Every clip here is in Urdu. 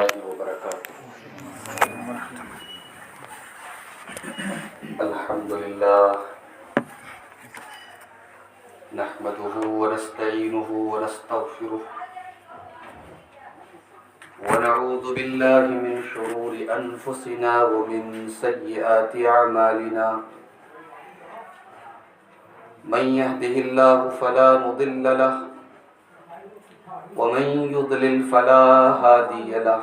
الله وبركاته. الحمد لله نحمده ونستعينه ونستغفره ونعوذ بالله من شرور أنفسنا ومن سيئات أعمالنا. من يهده الله فلا مضل له ومن يضلل فلا هادي له.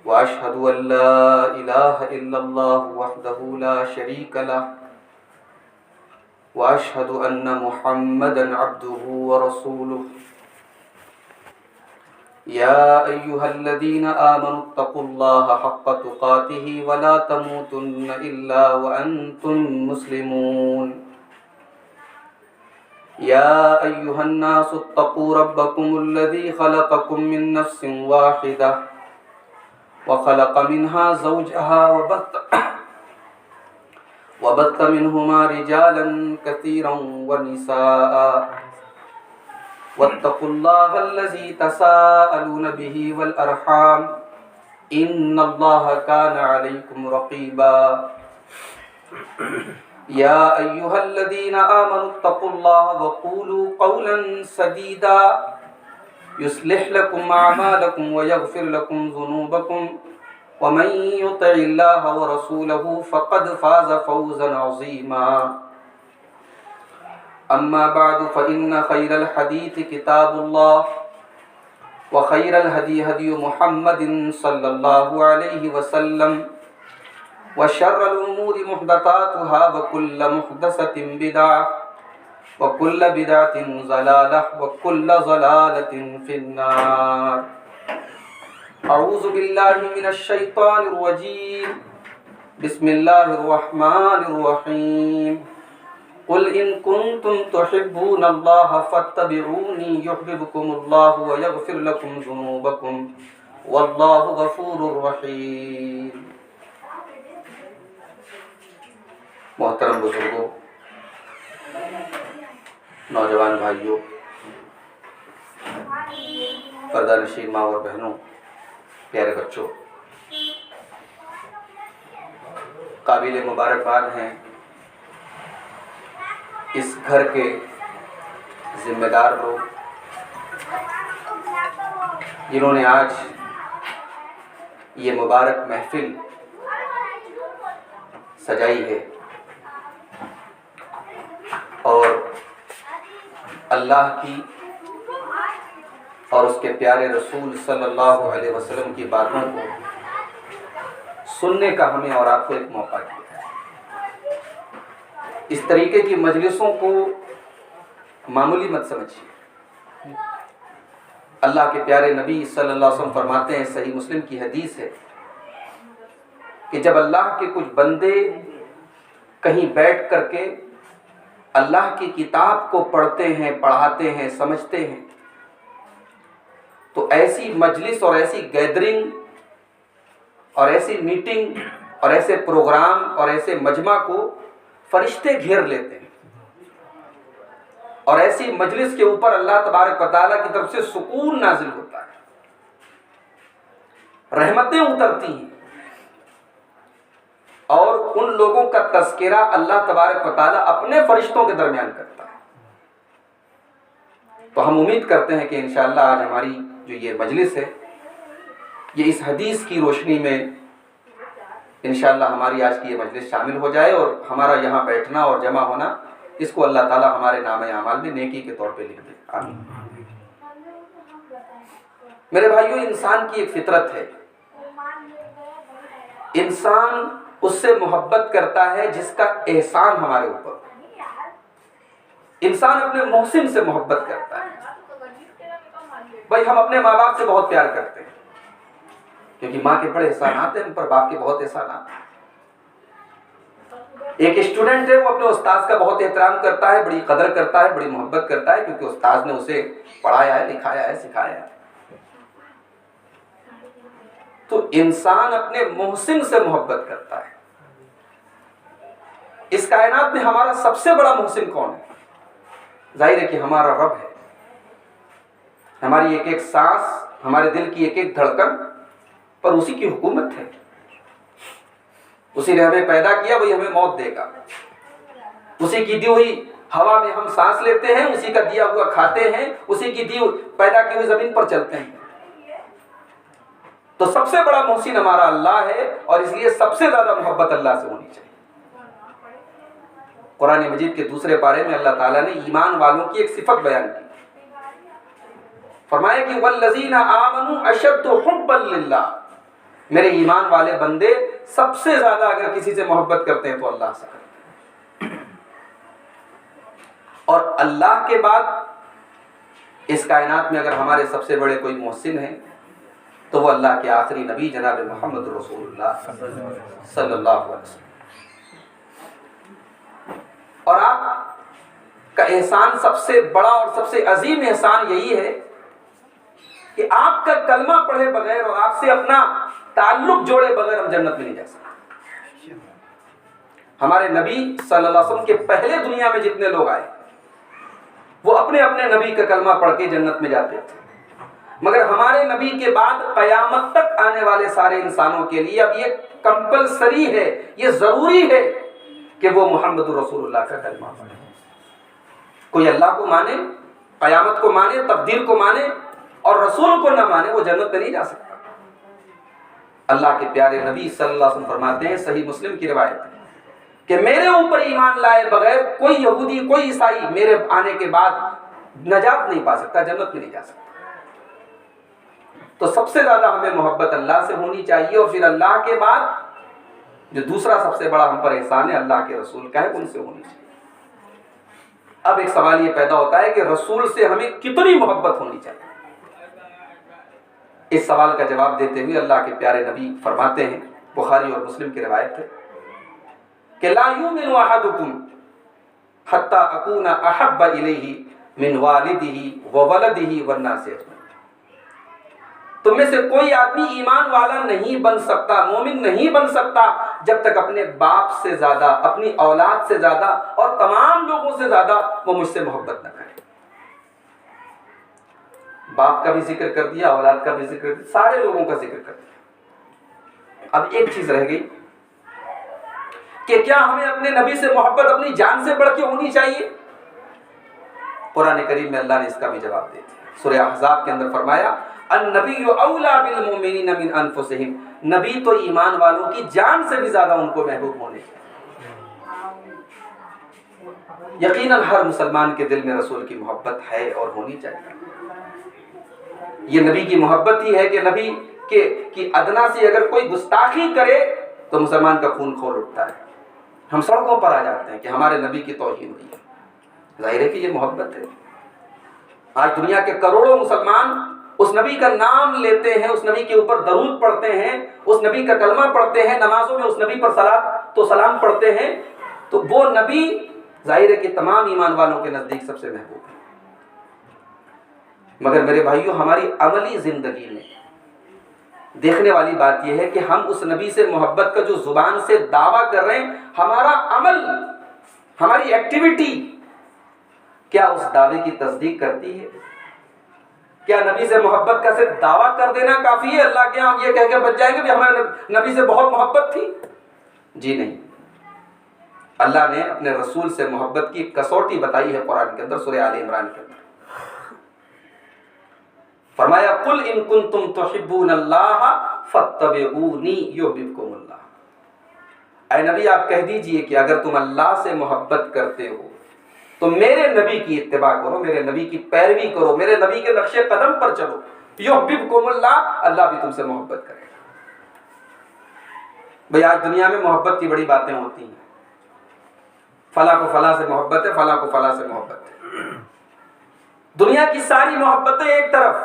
وأشهد أن لا إله إلا الله وحده لا شريك له وأشهد أن محمدا عبده ورسوله. يا أيها الذين آمنوا اتقوا الله حق تقاته ولا تموتن إلا وأنتم مسلمون. يا أيها الناس اتقوا ربكم الذي خلقكم من نفس واحدة وخلق منها زوجها وبث منهما رجالا كثيرا ونساء. واتقوا الله الذي تساءلون به والأرحام إن الله كان عليكم رقيبا. يا أيها الذين آمنوا اتقوا الله وقولوا قولا سديدا يصلح لكم أعمالكم ويغفر لكم ذنوبكم ومن يطع الله ورسوله فقد فاز فوزا عظيما. أما بعد فإن خير الحديث كتاب الله وخير الهدي هدي محمد صلى الله عليه وسلم وشر الأمور محدثاتها وكل محدثة بدعة وكل بدعة ضلالة وكل ضلالة في النار. أعوذ بالله من الشيطان الرجيم. بسم الله الرحمن الرحيم. قل إن كنتم تحبون الله فاتبعوني يحببكم الله ويغفر لكم ذنوبكم والله غفور رحيم. محترم بزرگوں، نوجوان بھائیوں، پردہ نشین ماں اور بہنوں، پیارے بچوں، قابل مبارکباد ہیں اس گھر کے ذمہ دار لوگ جنہوں نے آج یہ مبارک محفل سجائی ہے اور اللہ کی اور اس کے پیارے رسول صلی اللہ علیہ وسلم کی باتوں کو سننے کا ہمیں اور آپ کو ایک موقع دیا ہے۔ اس طریقے کی مجلسوں کو معمولی مت سمجھیے۔ اللہ کے پیارے نبی صلی اللہ علیہ وسلم فرماتے ہیں، صحیح مسلم کی حدیث ہے کہ جب اللہ کے کچھ بندے کہیں بیٹھ کر کے اللہ کی کتاب کو پڑھتے ہیں، پڑھاتے ہیں، سمجھتے ہیں، تو ایسی مجلس اور ایسی گیدرنگ اور ایسی میٹنگ اور ایسے پروگرام اور ایسے مجمع کو فرشتے گھیر لیتے ہیں، اور ایسی مجلس کے اوپر اللہ تبارک و تعالیٰ کی طرف سے سکون نازل ہوتا ہے، رحمتیں اترتی ہیں، اور ان لوگوں کا تذکرہ اللہ تبارک و تعالیٰ اپنے فرشتوں کے درمیان کرتا ہے۔ تو ہم امید کرتے ہیں کہ انشاءاللہ آج ہماری جو یہ مجلس ہے، یہ اس حدیث کی روشنی میں انشاءاللہ ہماری آج کی یہ مجلس شامل ہو جائے، اور ہمارا یہاں بیٹھنا اور جمع ہونا، اس کو اللہ تعالیٰ ہمارے نام اعمال میں نیکی کے طور پہ لکھ دے، آمین۔ میرے بھائیوں، انسان کی ایک فطرت ہے، انسان اس سے محبت کرتا ہے جس کا احسان ہمارے اوپر، انسان اپنے محسن سے محبت کرتا ہے۔ بھائی ہم اپنے ماں باپ سے بہت پیار کرتے ہیں کیونکہ ماں کے بڑے احسانات ہیں ہم پر، باپ کے بہت احسانات ہیں۔ ایک اسٹوڈنٹ ہے، وہ اپنے استاذ کا بہت احترام کرتا ہے، بڑی قدر کرتا ہے، بڑی محبت کرتا ہے، کیونکہ استاذ نے اسے پڑھایا ہے، لکھایا ہے، سکھایا ہے۔ تو انسان اپنے محسن سے محبت کرتا ہے۔ اس کائنات میں ہمارا سب سے بڑا محسن کون ہے؟ ظاہر ہے کہ ہمارا رب ہے۔ ہماری ایک ایک سانس ہمارے دل کی ایک ایک دھڑکن پر اسی کی حکومت ہے. اسی نے ہمیں پیدا کیا, وہی ہمیں موت دے گا. اسی کی دی ہوئی ہوا میں ہم سانس لیتے ہیں, اسی کا دیا ہوا کھاتے ہیں, اسی کی دی پیدا کی ہوئی زمین پر چلتے ہیں. تو سب سے بڑا محسن ہمارا اللہ ہے, اور اس لیے سب سے زیادہ محبت اللہ سے ہونی چاہیے. قرآن مجید کے دوسرے پارے میں اللہ تعالیٰ نے ایمان والوں کی ایک صفت بیان کی. فرمایا کہ والذین آمنوا اشد حبا للہ, میرے ایمان والے بندے سب سے زیادہ اگر کسی سے محبت کرتے ہیں تو اللہ سے کرتے ہیں. اور اللہ کے بعد اس کائنات میں اگر ہمارے سب سے بڑے کوئی محسن ہیں تو وہ اللہ کے آخری نبی جناب محمد رسول اللہ صلی اللہ علیہ وسلم. اور آپ کا احسان سب سے بڑا اور سب سے عظیم احسان یہی ہے کہ آپ کا کلمہ پڑھے بغیر اور آپ سے اپنا تعلق جوڑے بغیر ہم جنت میں نہیں جا سکتے. ہمارے نبی صلی اللہ علیہ وسلم کے پہلے دنیا میں جتنے لوگ آئے وہ اپنے اپنے نبی کا کلمہ پڑھ کے جنت میں جاتے تھے, مگر ہمارے نبی کے بعد قیامت تک آنے والے سارے انسانوں کے لیے اب یہ کمپلسری ہے, یہ ضروری ہے کہ وہ محمد رسول اللہ کا کلمہ پڑھے. کوئی اللہ کو مانے, قیامت کو مانے, تقدیر کو مانے اور رسول کو نہ مانے, وہ جنت میں نہیں جا سکتا. اللہ کے پیارے نبی صلی اللہ علیہ وسلم فرماتے ہیں, صحیح مسلم کی روایت ہے, کہ میرے اوپر ایمان لائے بغیر کوئی یہودی کوئی عیسائی میرے آنے کے بعد نجات نہیں پا سکتا, جنت میں نہیں جا سکتا. تو سب سے زیادہ ہمیں محبت اللہ سے ہونی چاہیے, اور پھر اللہ کے بعد جو دوسرا سب سے بڑا ہم پر احسان ہے اللہ کے رسول کا ہے, ان سے ہونی چاہیے. اب ایک سوال یہ پیدا ہوتا ہے کہ رسول سے ہمیں کتنی محبت ہونی چاہیے. اس سوال کا جواب دیتے ہوئے اللہ کے پیارے نبی فرماتے ہیں, بخاری اور مسلم کی روایت ہے, کہ لا یؤمن احدکم حتی اکون احب الیہ من والدہ وولدہ والناس اجمعین. تم میں سے کوئی آدمی ایمان والا نہیں بن سکتا, مومن نہیں بن سکتا جب تک اپنے باپ سے زیادہ, اپنی اولاد سے زیادہ اور تمام لوگوں سے زیادہ وہ مجھ سے محبت نہ کرے. باپ کا بھی ذکر کر دیا, اولاد کا بھی ذکر کر دیا, سارے لوگوں کا ذکر کر دیا. اب ایک چیز رہ گئی کہ کیا ہمیں اپنے نبی سے محبت اپنی جان سے بڑھ کے ہونی چاہیے؟ قرآن کریم میں اللہ نے اس کا بھی جواب دے دیا. سورہ احزاب کے اندر فرمایا النبی اولیٰ بالمؤمنین من انفسہم, نبی تو ایمان والوں کی جان سے بھی زیادہ ان کو محبوب ہونے چاہیے. یقیناً ہر مسلمان کے دل میں رسول کی محبت ہے اور ہونی چاہیے. یہ نبی کی محبت ہی ہے کہ نبی کی ادنا سے اگر کوئی گستاخی کرے تو مسلمان کا خون کھول اٹھتا ہے, ہم سڑکوں پر آ جاتے ہیں کہ ہمارے نبی کی توہین ہوئی ہے. ظاہر ہے کہ یہ محبت ہے. آج دنیا کے کروڑوں مسلمان اس نبی کا نام لیتے ہیں, اس نبی کے اوپر درود پڑھتے ہیں, اس نبی کا کلمہ پڑھتے ہیں, نمازوں میں اس نبی پر صلاۃ و سلام پڑھتے ہیں, تو وہ نبی ظاہر ہے کہ تمام ایمان والوں کے نزدیک سب سے محبوب ہے. مگر میرے بھائیوں, ہماری عملی زندگی میں دیکھنے والی بات یہ ہے کہ ہم اس نبی سے محبت کا جو زبان سے دعویٰ کر رہے ہیں, ہمارا عمل, ہماری ایکٹیویٹی کیا اس دعوے کی تصدیق کرتی ہے؟ کیا نبی سے محبت کا صرف دعویٰ کر دینا کافی ہے؟ اللہ کے ہم یہ کہہ کے بچ جائیں گے کہ ہمیں نبی سے بہت محبت تھی. جی نہیں, اللہ نے اپنے رسول سے محبت کی کسوٹی بتائی ہے قرآن کے اندر, سورہ آل عمران کے اندر. فرمایا قل ان کنتم تحبون اللہ فاتبعونی یحببکم اللہ. اے نبی آپ کہہ دیجئے کہ اگر تم اللہ سے محبت کرتے ہو تو میرے نبی کی اتباع کرو, میرے نبی کی پیروی کرو, میرے نبی کے نقش قدم پر چلو. یحببکم اللہ, اللہ بھی تم سے محبت کرے گا. بھئی آج دنیا میں محبت کی بڑی باتیں ہوتی ہیں, فلاں کو فلاں سے محبت ہے, فلاں کو فلاں سے محبت ہے. دنیا کی ساری محبتیں ایک طرف,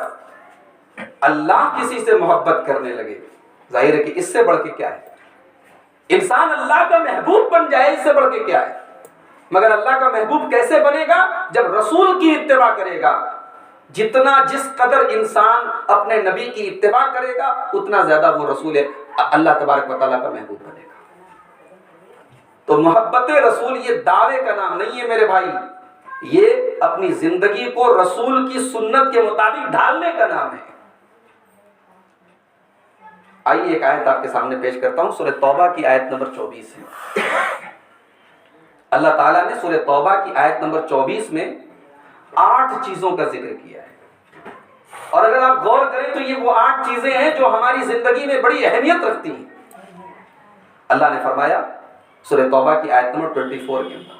اللہ کسی سے محبت کرنے لگے, ظاہر ہے کہ اس سے بڑھ کے کیا ہے؟ انسان اللہ کا محبوب بن جائے, اس سے بڑھ کے کیا ہے؟ مگر اللہ کا محبوب کیسے بنے گا؟ جب رسول کی اتباع کرے گا. جتنا جس قدر انسان اپنے نبی کی اتباع کرے گا اتنا زیادہ وہ رسول اللہ تبارک و تعالیٰ کا محبوب بنے گا. تو محبت رسول یہ دعوے کا نام نہیں ہے میرے بھائی, یہ اپنی زندگی کو رسول کی سنت کے مطابق ڈھالنے کا نام ہے. آئیے ایک آیت آپ کے سامنے پیش کرتا ہوں، سورہ توبہ کی آیت نمبر 24 ہے۔ اللہ تعالیٰ نے سورہ توبہ کی آیت نمبر 24 میں 8 چیزوں کا ذکر کیا ہے، اور اگر آپ غور کریں تو یہ وہ 8 چیزیں ہیں جو ہماری زندگی میں بڑی اہمیت رکھتی ہیں۔ اللہ نے فرمایا سورہ توبہ کی آیت نمبر 24 کے اندر،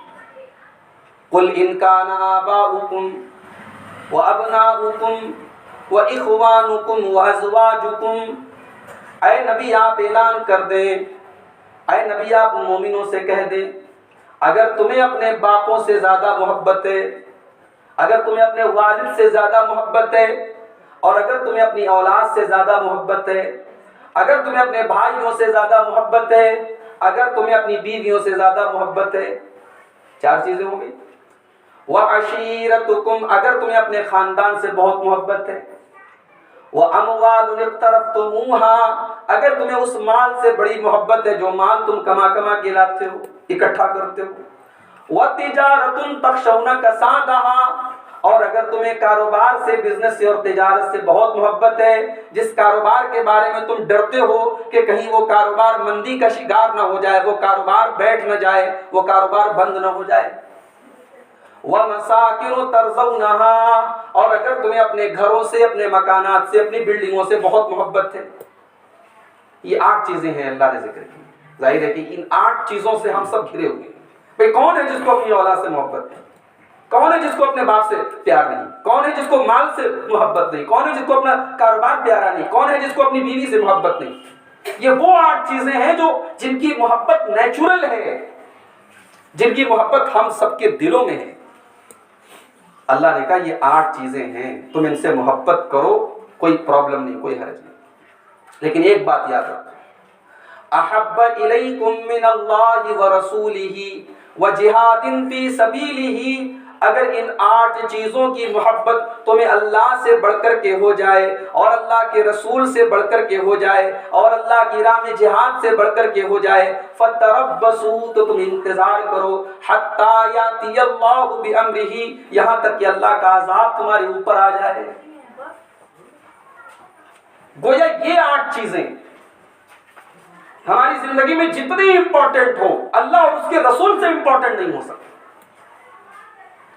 قُلْ إِنْ كَانَ آبَاؤُكُمْ وَأَبْنَاؤُكُمْ وَإِخْوَانُكُمْ وَأَزْوَاجُكُمْ، اے نبی آپ اعلان کر دیں، اے نبی آپ مومنوں سے کہہ دیں، اگر تمہیں اپنے باپوں سے زیادہ محبت ہے، اگر تمہیں اپنے والد سے زیادہ محبت ہے، اور اگر تمہیں اپنی اولاد سے زیادہ محبت ہے، اگر تمہیں اپنے بھائیوں سے زیادہ محبت ہے، اگر تمہیں اپنی بیویوں سے زیادہ محبت ہے، 4 چیزیں ہوں گی۔ وَعَشِيرَتُكُمْ، اگر تمہیں اپنے خاندان سے بہت محبت ہے۔ وَأَمْوَالٌ اقْتَرَفْتُمُوهَا، اگر تمہیں اس مال سے بڑی محبت ہے جو مال تم کما کے لاتے ہو، اکٹھا کرتے ہو۔ وَتِجَارَةٌ تَخْشَوْنَ كَسَادَهَا، اور اگر تمہیں کاروبار سے، بزنس سے اور تجارت سے بہت محبت ہے، جس کاروبار کے بارے میں تم ڈرتے ہو کہ کہیں وہ کاروبار مندی کا شکار نہ ہو جائے، وہ کاروبار بیٹھ نہ جائے، وہ کاروبار بند نہ ہو جائے۔ وَمَسَاكِنُ تَرْضَوْنَهَا، اور اگر تمہیں اپنے گھروں سے، اپنے مکانات سے، اپنی بلڈنگوں سے بہت محبت ہے۔ یہ 8 چیزیں ہیں اللہ نے ذکر کی۔ ظاہر ہے کہ ان 8 چیزوں سے ہم سب گھرے ہوئے ہیں۔ بھئی کون ہے جس کو اپنی اولاد سے محبت ہے؟ کون ہے جس کو اپنے باپ سے پیار نہیں؟ کون ہے جس کو مال سے محبت نہیں؟ کون ہے جس کو اپنا کاروبار پیارا نہیں؟ کون ہے جس کو اپنی بیوی سے محبت نہیں؟ یہ وہ 8 چیزیں ہیں جن کی محبت نیچرل ہے، جن کی محبت ہم سب کے دلوں میں ہے۔ اللہ نے کہا یہ 8 چیزیں ہیں، تم ان سے محبت کرو، کوئی پرابلم نہیں، کوئی حرج نہیں۔ لیکن ایک بات یاد رکھو، احب الیکم من اللہ ورسولہ وجہاد فی سبیلہ، اگر ان 8 چیزوں کی محبت تمہیں اللہ سے بڑھ کر کے ہو جائے، اور اللہ کے رسول سے بڑھ کر کے ہو جائے، اور اللہ کی راہ میں جہاد سے بڑھ کر کے ہو جائے، فتربصوا، تو تم انتظار کرو، حتی یاتی اللہ بامرہ، یہاں تک کہ اللہ کا عذاب تمہارے اوپر آ جائے۔ گویا یہ 8 چیزیں ہماری زندگی میں جتنی امپورٹنٹ ہو، اللہ اور اس کے رسول سے امپورٹنٹ نہیں ہو سکتی،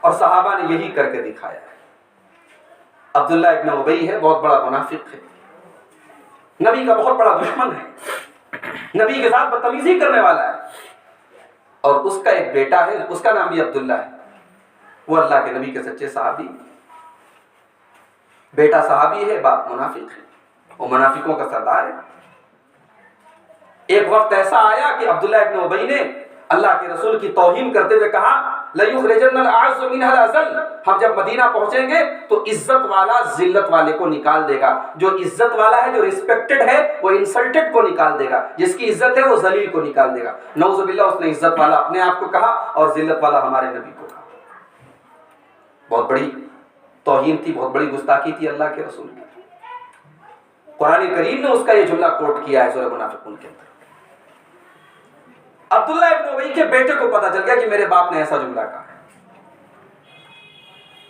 اور صحابہ نے یہی کر کے دکھایا ہے۔ عبداللہ ابن ابی ہے، بہت بڑا منافق ہے، نبی کا بہت بڑا دشمن ہے، نبی کے ساتھ بدتمیزی کرنے والا ہے، اور اس کا ایک بیٹا ہے، اس کا نام بھی عبداللہ ہے، وہ اللہ کے نبی کے سچے صحابی، بیٹا صحابی ہے، باپ منافق ہے، وہ منافقوں کا سردار ہے۔ ایک وقت ایسا آیا کہ عبداللہ ابن ابی نے اللہ کے رسول کی توہین کرتے ہوئے کہا، لَيُخْرِجَنَّ الْأَعَزُّ مِنْهَا الْأَذَلَّ، ہم جب مدینہ پہنچیں گے تو عزت والا ذلت والے کو نکال دے گا، جو عزت والا ہے، جو ریسپیکٹڈ ہے، وہ انسلٹڈ کو نکال دے گا، جس کی عزت ہے وہ ذلیل کو نکال دے گا۔ نعوذ باللہ، اس نے عزت والا اپنے آپ کو کہا اور ذلت والا ہمارے نبی کو کہا۔ بہت بڑی توہین تھی، بہت بڑی گستاخی تھی اللہ کے رسول کی۔ قرآن کریم نے اس کا یہ جملہ کوٹ کیا ہے سورہ منافقون کے اندر۔ عبداللہ ابن ابی کے بیٹے کو پتا چل گیا کہ میرے باپ نے ایسا جملہ کہا ہے۔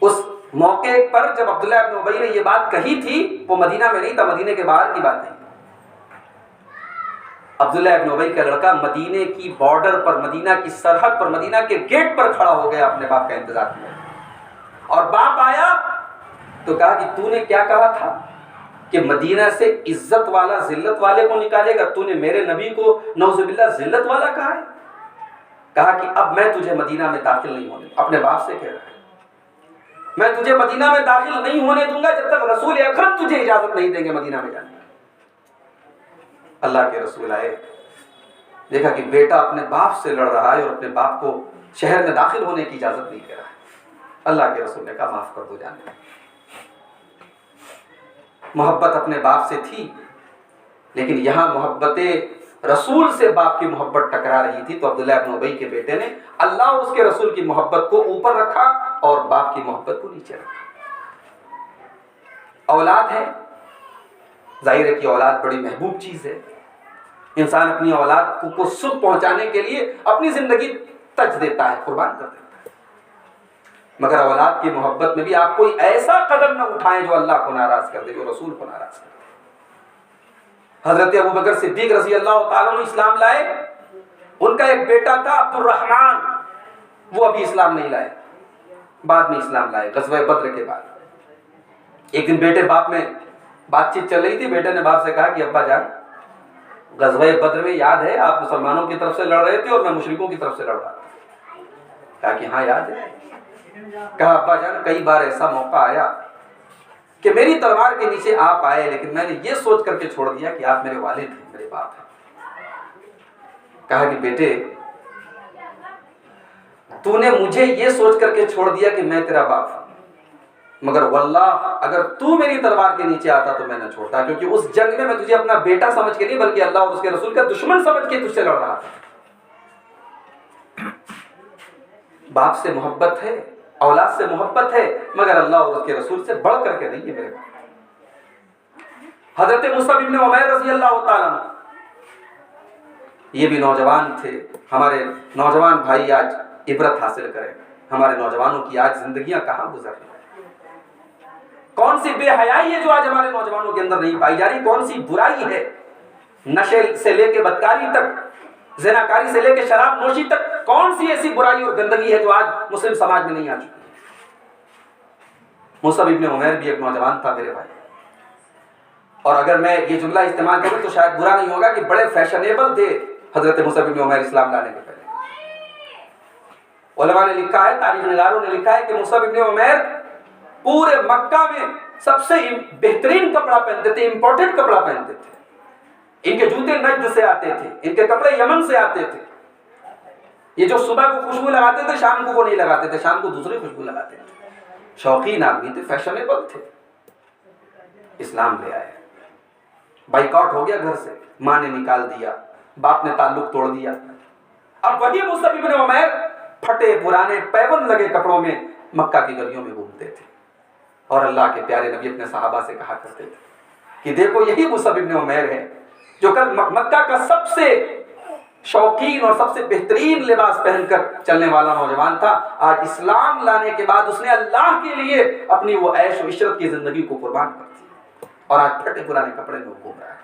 اس موقع پر جب عبداللہ ابن ابی نے یہ بات کہی تھی، وہ مدینہ میں نہیں تھا، مدینے کے باہر کی بات ہے۔ عبداللہ ابن ابی کا لڑکا مدینے کی بارڈر پر، مدینہ کی سرحد پر، مدینہ کے گیٹ پر کھڑا ہو گیا، اپنے باپ کا انتظار کیا، اور باپ آیا تو کہا کہ تو نے کیا کہا تھا کہ مدینہ سے عزت والا ذلت والے کو نکالے گا، تو نے میرے نبی کو نعوذ باللہ ذلت والا کہا ہے۔ کہا کہ اب میں تجھے مدینہ میں داخل نہیں ہونے، اپنے باپ سے کہہ رہا ہے، میں تجھے مدینہ میں داخل نہیں ہونے دوں گا جب تک رسول اکرم تجھے اجازت نہیں دیں گے مدینہ میں جانے کی۔ اللہ کے رسول آئے، دیکھا کہ بیٹا اپنے باپ سے لڑ رہا ہے اور اپنے باپ کو شہر میں داخل ہونے کی اجازت نہیں دے رہا ہے۔ اللہ کے رسول نے کہا معاف کر دو، جانے۔ محبت اپنے باپ سے تھی، لیکن یہاں محبت رسول سے باپ کی محبت ٹکرا رہی تھی، تو عبداللہ ابن ابی کے بیٹے نے اللہ اور اس کے رسول کی محبت کو اوپر رکھا اور باپ کی محبت کو نیچے رکھا۔ اولاد ہے، ظاہر ہے کہ اولاد بڑی محبوب چیز ہے، انسان اپنی اولاد کو سکھ پہنچانے کے لیے اپنی زندگی تج دیتا ہے، قربان کر دیتا ہے، مگر اولاد کی محبت میں بھی آپ کوئی ایسا قدم نہ اٹھائیں جو اللہ کو ناراض کر دے، جو رسول کو ناراض کر دے۔ حضرت ابوبکر صدیق رضی اللہ تعالیٰ عنہ اسلام لائے. ان کا ایک بیٹا تھا عبد الرحمن، وہ ابھی اسلام نہیں لائے، بعد میں اسلام لائے غزوہ بدر کے بعد. ایک دن بیٹے باپ میں بات چیت چل رہی تھی. بیٹے نے باپ سے کہا کہ ابا جان، غزوہ بدر میں یاد ہے آپ مسلمانوں کی طرف سے لڑ رہے تھے اور میں مشرکوں کی طرف سے لڑ رہا تھا؟ کہا کہ ہاں یاد ہے. کہا ابا جان، کئی بار ایسا موقع آیا کہ میری تلوار کے نیچے آپ آئے، لیکن میں نے یہ سوچ کر کے چھوڑ دیا کہ آپ میرے والد ہیں، میرے باپ ہیں. کہا کہ بیٹے، تو نے مجھے یہ سوچ کر کے چھوڑ دیا کہ میں تیرا باپ ہوں، مگر واللہ اگر تو میری تلوار کے نیچے آتا تو میں نہ چھوڑتا، کیونکہ اس جنگ میں تجھے اپنا بیٹا سمجھ کے نہیں بلکہ اللہ اور اس کے رسول کا دشمن سمجھ کے تجھ سے لڑ رہا تھا. باپ سے محبت ہے، اولاد سے محبت ہے، مگر اللہ اور اس کے رسول سے بڑھ کر کے نہیں ہے میرے باپ. حضرت مصعب ابن عمیر رضی اللہ تعالیٰ عنہ، یہ بھی نوجوان تھے. ہمارے نوجوان بھائی آج عبرت حاصل کریں، ہمارے نوجوانوں کی آج زندگیاں کہاں گزر رہی ہیں. کون سی بے حیائی ہے جو آج ہمارے نوجوانوں کے اندر نہیں پائی جا رہی؟ کون سی برائی ہے، نشے سے لے کے بدکاری تک، زناکاری سے لے کے شراب نوشی تک، کون سی ایسی برائی اور گندگی ہے جو آج مسلم سماج میں نہیں آ چکی؟ مصعب ابن عمیر بھی ایک نوجوان تھا میرے بھائی. اور اگر میں یہ جملہ استعمال کروں تو شاید برا نہیں ہوگا کہ بڑے فیشنیبل تھے حضرت مصعب ابن عمیر اسلام لانے کے پہلے. علماء نے لکھا ہے، تاریخ نگاروں نے لکھا ہے کہ مصعب ابن عمیر پورے مکہ میں سب سے بہترین کپڑا پہنتے تھے، امپورٹنٹ کپڑا پہنتے تھے. ان کے جوتے نجد سے آتے تھے، ان کے کپڑے یمن سے آتے تھے. یہ جو صبح کو خوشبو لگاتے تھے شام کو وہ نہیں لگاتے تھے، شام کو دوسری خوشبو لگاتے تھے. شوقین آدمی تھے، فیشنیبل تھے. اسلام لے آئے، بائیکاٹ ہو گیا گھر سے، ماں نے نکال دیا، باپ نے تعلق توڑ دیا. اب وہی مصعب ابن عمیر پھٹے پرانے پیون لگے کپڑوں میں مکہ کی گلیوں میں گھومتے تھے. اور اللہ کے پیارے نبی اپنے صحابہ سے کہا کرتے تھے کہ دیکھو یہی مصعب ابن عمیر ہے جو کل مکہ کا سب سے شوقین اور سب سے بہترین لباس پہن کر چلنے والا نوجوان تھا. آج اسلام لانے کے بعد اس نے اللہ کے لیے اپنی وہ عیش و عشرت کی زندگی کو قربان کر دی اور آج پھٹے پرانے کپڑے میں گھوم رہا ہے.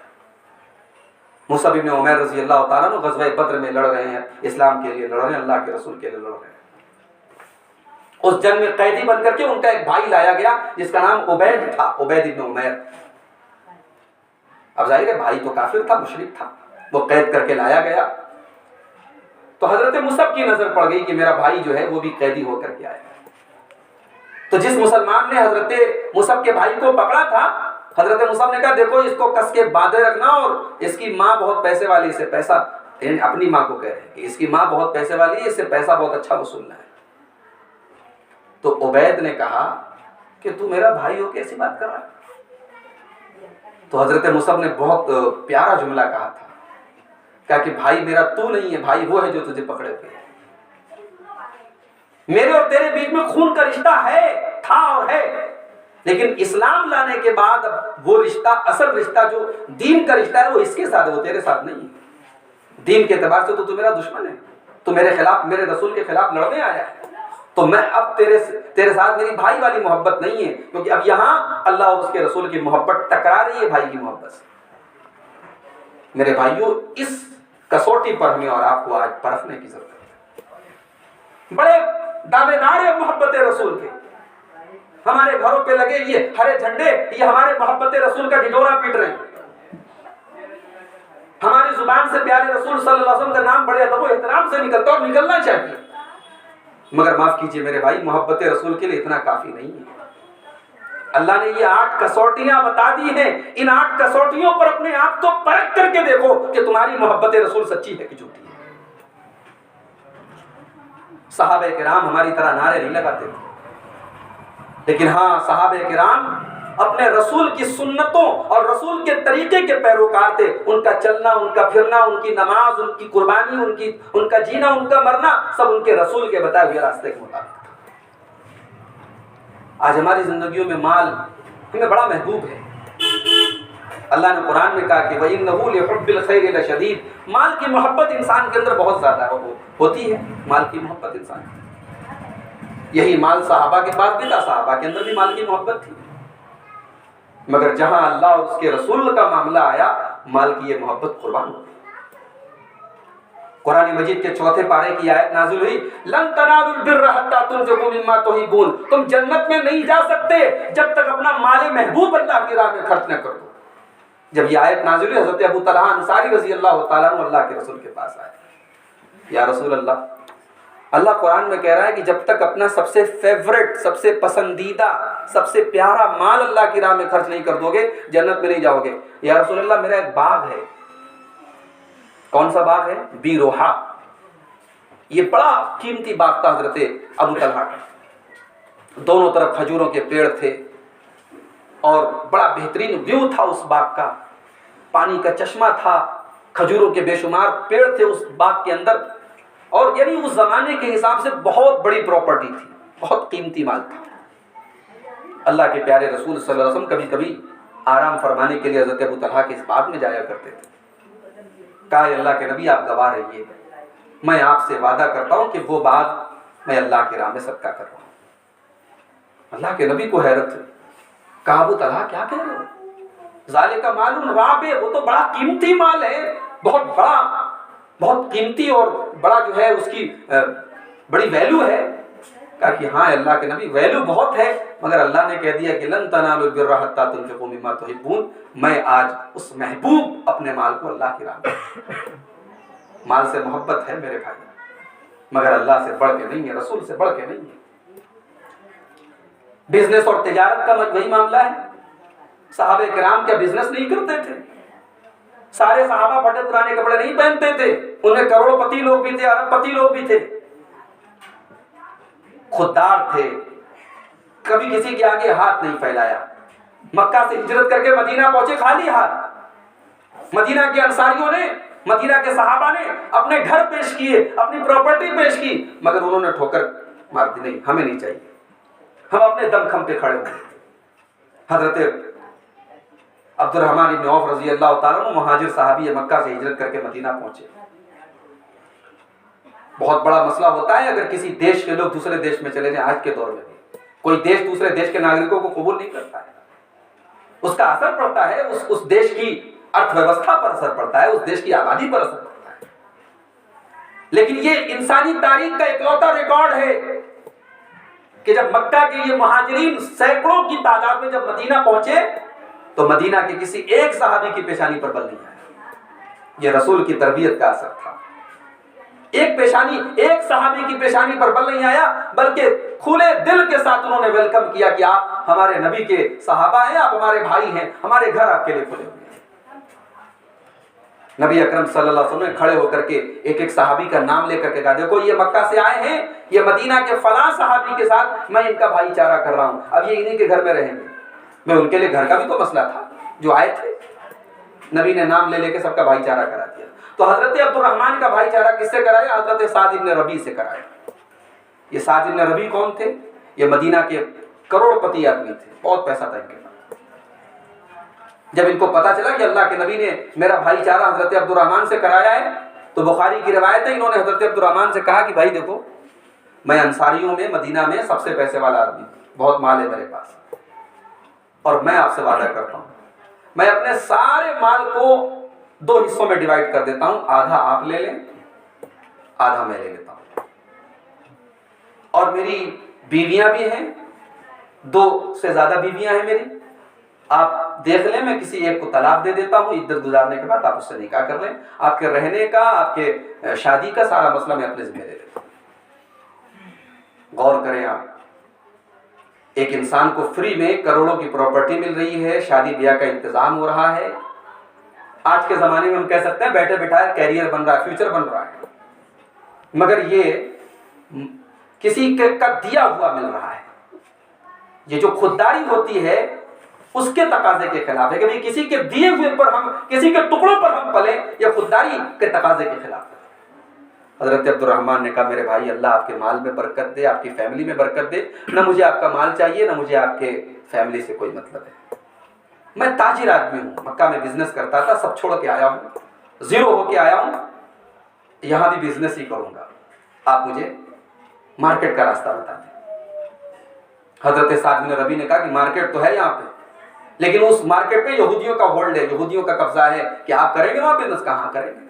مصعب ابن عمیر رضی اللہ تعالیٰ عنہ غزوہ بدر میں لڑ رہے ہیں، اسلام کے لیے لڑ رہے ہیں، اللہ کے رسول کے لیے لڑ رہے ہیں. اس جنگ میں قیدی بن کر کے ان کا ایک بھائی لایا گیا جس کا نام عبید تھا، عبید ابن عمیر. اب ظاہر ہے بھائی تو کافر تھا، مشرک تھا، وہ قید کر کے لایا گیا. تو حضرت مصعب کی نظر پڑ گئی کہ میرا بھائی جو ہے وہ بھی قیدی ہو کر کے آیا. تو جس مسلمان نے حضرت مصعب کے بھائی کو پکڑا تھا، حضرت مصعب نے کہا دیکھو اس کو کس کے باندھے رکھنا، اور اس کی ماں بہت پیسے والی، اسے پیسہ، اپنی ماں کو کہہ رہے ہیں کہ اس کی ماں بہت پیسے والی ہے، اس سے پیسہ بہت اچھا وصولنا ہے. تو عبید نے کہا کہ تو میرا بھائی ہو کیسی بات کر رہا ہے؟ تو حضرت مصعب نے بہت پیارا جملہ کہا تھا، کہا کہ بھائی میرا تو نہیں ہے، بھائی وہ ہے جو تجھے پکڑے ہوئے ہے. میرے اور تیرے بیچ میں خون کا رشتہ ہے، تھا اور ہے، لیکن اسلام لانے کے بعد اب وہ رشتہ، اصل رشتہ جو دین کا رشتہ ہے وہ اس کے ساتھ ہے، وہ تیرے ساتھ نہیں ہے. دین کے اعتبار سے تو میرا دشمن ہے، تو میرے خلاف، میرے رسول کے خلاف لڑنے آیا ہے. تو میں اب تیرے ساتھ میری بھائی والی محبت نہیں ہے، کیونکہ اب یہاں اللہ اور اس کے رسول کی محبت ٹکرا رہی ہے بھائی کی محبت سے. میرے بھائیوں، اس کسوٹی پر ہمیں اور آپ کو آج پرکھنے کی ضرورت ہے. بڑے دعوے دار محبت رسول کے، ہمارے گھروں پہ لگے یہ ہرے جھنڈے، یہ ہمارے محبت رسول کا ڈھڈورا پیٹ رہے ہیں. ہماری زبان سے پیارے رسول صلی اللہ علیہ وسلم کا نام بڑے ادب و احترام سے نکلتا اور نکلنا چاہیے، مگر معاف کیجئے میرے بھائی، محبت رسول کے لیے اتنا کافی نہیں ہے. اللہ نے یہ 8 کسوٹیاں بتا دی ہیں، ان 8 کسوٹیوں پر اپنے آپ کو پرکھ کر کے دیکھو کہ تمہاری محبت رسول سچی ہے کہ جھوٹی ہے. صحابہ کرام ہماری طرح نعرے نہیں لگاتے تھے، لیکن ہاں صحابہ کرام اپنے رسول کی سنتوں اور رسول کے طریقے کے پیروکار تھے. ان کا چلنا، ان کا پھرنا، ان کی نماز، ان کی قربانی، ان کا جینا، ان کا مرنا، سب ان کے رسول کے بتائے ہوئے راستے کے مطابق. آج ہماری زندگیوں میں مال ہمیں بڑا محبوب ہے. اللہ نے قرآن میں کہا کہ وَإِنَّهُ لِحُبِّ الْخَيْرِ لَشَدِيدٌ. مال کی محبت انسان کے اندر بہت زیادہ ہوتی ہے، مال کی محبت انسان کی. یہی مال صحابہ کے پاس بھی تھا، صحابہ کے اندر بھی مال کی محبت تھی، مگر جہاں اللہ اور اس کے رسول کا معاملہ آیا مال کی یہ محبت قربان ہو. قرآن مجید کے چوتھے پارے کی آیت نازل ہوئی لن تنالوا البر حتى تنفقوا مما تحبون. تم جنت میں نہیں جا سکتے جب تک اپنا مال محبوب اللہ کی راہ میں خرچ نہ کر دو. جب یہ آیت نازل ہوئی حضرت ابو طلحہ انصاری رضی اللہ تعالیٰ عنہ اللہ کے رسول کے پاس آئے. یا رسول اللہ قرآن میں کہہ رہا ہے کہ جب تک اپنا سب سے فیورٹ، سب سے پسندیدہ، سب سے پیارا مال اللہ کی راہ میں خرچ نہیں کر دو گے جنت میں نہیں جاؤ گے. یا رسول اللہ میرا ایک باغ ہے. کون سا باغ ہے؟ بی روحا. یہ بڑا قیمتی باغ تھا حضرت ابو طلحہ کا. دونوں طرف کھجوروں کے پیڑ تھے اور بڑا بہترین ویو تھا اس باغ کا. پانی کا چشمہ تھا، کھجوروں کے بے شمار پیڑ تھے اس باغ کے اندر. اور یعنی اس زمانے کے حساب سے بہت بڑی پراپرٹی تھی، بہت قیمتی مال تھا. اللہ کے پیارے رسول صلی اللہ علیہ وسلم کبھی کبھی آرام فرمانے کے لیے حضرت ابو طلحہ کے اس باغ میں جایا کرتے تھے. کہا اللہ کے نبی آپ گواہ رہیے، میں آپ سے وعدہ کرتا ہوں کہ وہ باغ میں اللہ کی راہ میں صدقہ کر رہا ہوں. اللہ کے نبی کو حیرت ہوئی. کہا ابو طلحہ کیا کہہ رہے ہو؟ ذالک مال رابح، وہ تو بڑا قیمتی مال ہے، بہت بڑا، بہت قیمتی اور بڑا جو ہے اس کی بڑی ویلیو ہے. کہا کہ ہاں اللہ کے نبی ویلیو بہت ہے، مگر اللہ نے کہہ دیا کہ لن تنالوا البر حتى تنفقوا مما تحبون. میں آج اس محبوب اپنے مال کو اللہ کی راہ میں، مال سے محبت ہے میرے بھائی، مگر اللہ سے بڑھ کے نہیں ہے، رسول سے بڑھ کے نہیں ہے. بزنس اور تجارت کا وہی معاملہ ہے. صحابہ کرام کیا بزنس نہیں کرتے تھے؟ سارے صحابہ پھٹے پرانے کپڑے نہیں پہنتے تھے، ان میں کروڑ پتی لوگ بھی تھے، ارب پتی لوگ بھی تھے. خوددار تھے، کبھی کسی کے آگے ہاتھ نہیں پھیلایا. مکہ سے ہجرت کر کے مدینہ پہنچے خالی ہاتھ. مدینہ کے انصاریوں نے، مدینہ کے صحابہ نے اپنے گھر پیش کیے، اپنی پراپرٹی پیش کی، مگر انہوں نے ٹھوکر مار دی. نہیں، ہمیں نہیں چاہیے، ہم اپنے دم خم پہ کھڑے ہوئے. حضرت عبد الرحمن بن عوف رضی اللہ تعالیٰ عنہ مہاجر صحابی مکہ سے ہجرت کر کے مدینہ پہنچے. بہت بڑا مسئلہ ہوتا ہے اگر کسی دیش کے لوگ دوسرے دیش میں چلے جائیں. آج کے دور میں بھی کوئی دیش دوسرے دیش کے ناگرکوں کو قبول نہیں کرتا ہے. اس کا اثر پڑتا ہے، اس دیش کی ارتھ ویوستھا پر اثر پڑتا ہے، اس دیش کی آبادی پر اثر پڑتا ہے. لیکن یہ انسانی تاریخ کا اکلوتا ریکارڈ ہے کہ جب مکہ کے یہ مہاجرین سینکڑوں کی تعداد میں جب مدینہ پہنچے تو مدینہ کے کسی ایک صحابی کی پیشانی پر بل نہیں آیا. یہ رسول کی تربیت کا اثر تھا. ایک صحابی کی پیشانی پر بل نہیں آیا، بلکہ کھلے دل کے ساتھ انہوں نے ویلکم کیا کہ آپ ہمارے نبی کے صحابہ ہیں، آپ ہمارے بھائی ہیں، ہمارے گھر آپ کے لیے کھلے ہوئے ہیں. نبی اکرم صلی اللہ علیہ وسلم نے کھڑے ہو کر کے ایک ایک صحابی کا نام لے کر کے کہا دیکھو یہ مکہ سے آئے ہیں، یہ مدینہ کے فلاں صحابی کے ساتھ میں ان کا بھائی چارہ کر رہا ہوں، اب یہ انہی کے گھر میں رہیں گے. میں ان کے لیے گھر کا بھی تو مسئلہ تھا جو آئے تھے. نبی نے نام لے لے کے سب کا بھائی چارہ کرا دیا. تو حضرت عبد الرحمن کا بھائی چارہ کس سے کرایا؟ حضرت سعد بن ربیع سے کرایا. یہ سعد بن ربیع کون تھے؟ یہ مدینہ کے کروڑ پتی آدمی تھے، بہت پیسہ تھا ان کے پاس. جب ان کو پتا چلا کہ اللہ کے نبی نے میرا بھائی چارہ حضرت عبد الرحمن سے کرایا ہے تو بخاری کی روایت ہے انہوں نے حضرت عبد الرحمن سے کہا کہ بھائی دیکھو میں انصاریوں میں مدینہ میں سب سے پیسے والا آدمی ہوں، بہت مال ہے میرے پاس، اور میں آپ سے وعدہ کرتا ہوں میں اپنے سارے مال کو 2 حصوں میں ڈیوائیڈ کر دیتا ہوں، آدھا آپ لے لیں، آدھا میں لے لیتا ہوں. اور میری بیویاں بھی ہیں، 2 سے زیادہ بیویاں ہیں میری، آپ دیکھ لیں میں کسی ایک کو طلاق دے دیتا ہوں، عدت گزارنے کے بعد آپ اس سے نکاح کر لیں، آپ کے رہنے کا، آپ کے شادی کا سارا مسئلہ میں اپنے ذمہ لے لیتا ہوں. غور کریں آپ، ایک انسان کو فری میں کروڑوں کی پراپرٹی مل رہی ہے، شادی بیاہ کا انتظام ہو رہا ہے. آج کے زمانے میں ہم کہہ سکتے ہیں بیٹھے بٹھائے کیریئر بن رہا ہے، فیوچر بن رہا ہے، مگر یہ کسی کا دیا ہوا مل رہا ہے. یہ جو خودداری ہوتی ہے اس کے تقاضے کے خلاف ہے کہ کسی کے دیے ہوئے پر ہم، کسی کے ٹکڑوں پر ہم پلیں، یہ خودداری کے تقاضے کے خلاف ہے. حضرت عبد الرحمن نے کہا میرے بھائی اللہ آپ کے مال میں برکت دے، آپ کی فیملی میں برکت دے، نہ مجھے آپ کا مال چاہیے نہ مجھے آپ کے فیملی سے کوئی مطلب ہے. میں تاجر آدمی ہوں، مکہ میں بزنس کرتا تھا، سب چھوڑ کے آیا ہوں، زیرو ہو کے آیا ہوں، یہاں بھی بزنس ہی کروں گا، آپ مجھے مارکیٹ کا راستہ بتا دیں. حضرت سعد بن ربیع نے کہا کہ مارکیٹ تو ہے یہاں پہ، لیکن اس مارکیٹ میں یہودیوں کا ہولڈ ہے، یہودیوں کا قبضہ ہے کہ آپ کریں گے وہاں بزنس، کہاں کریں گے؟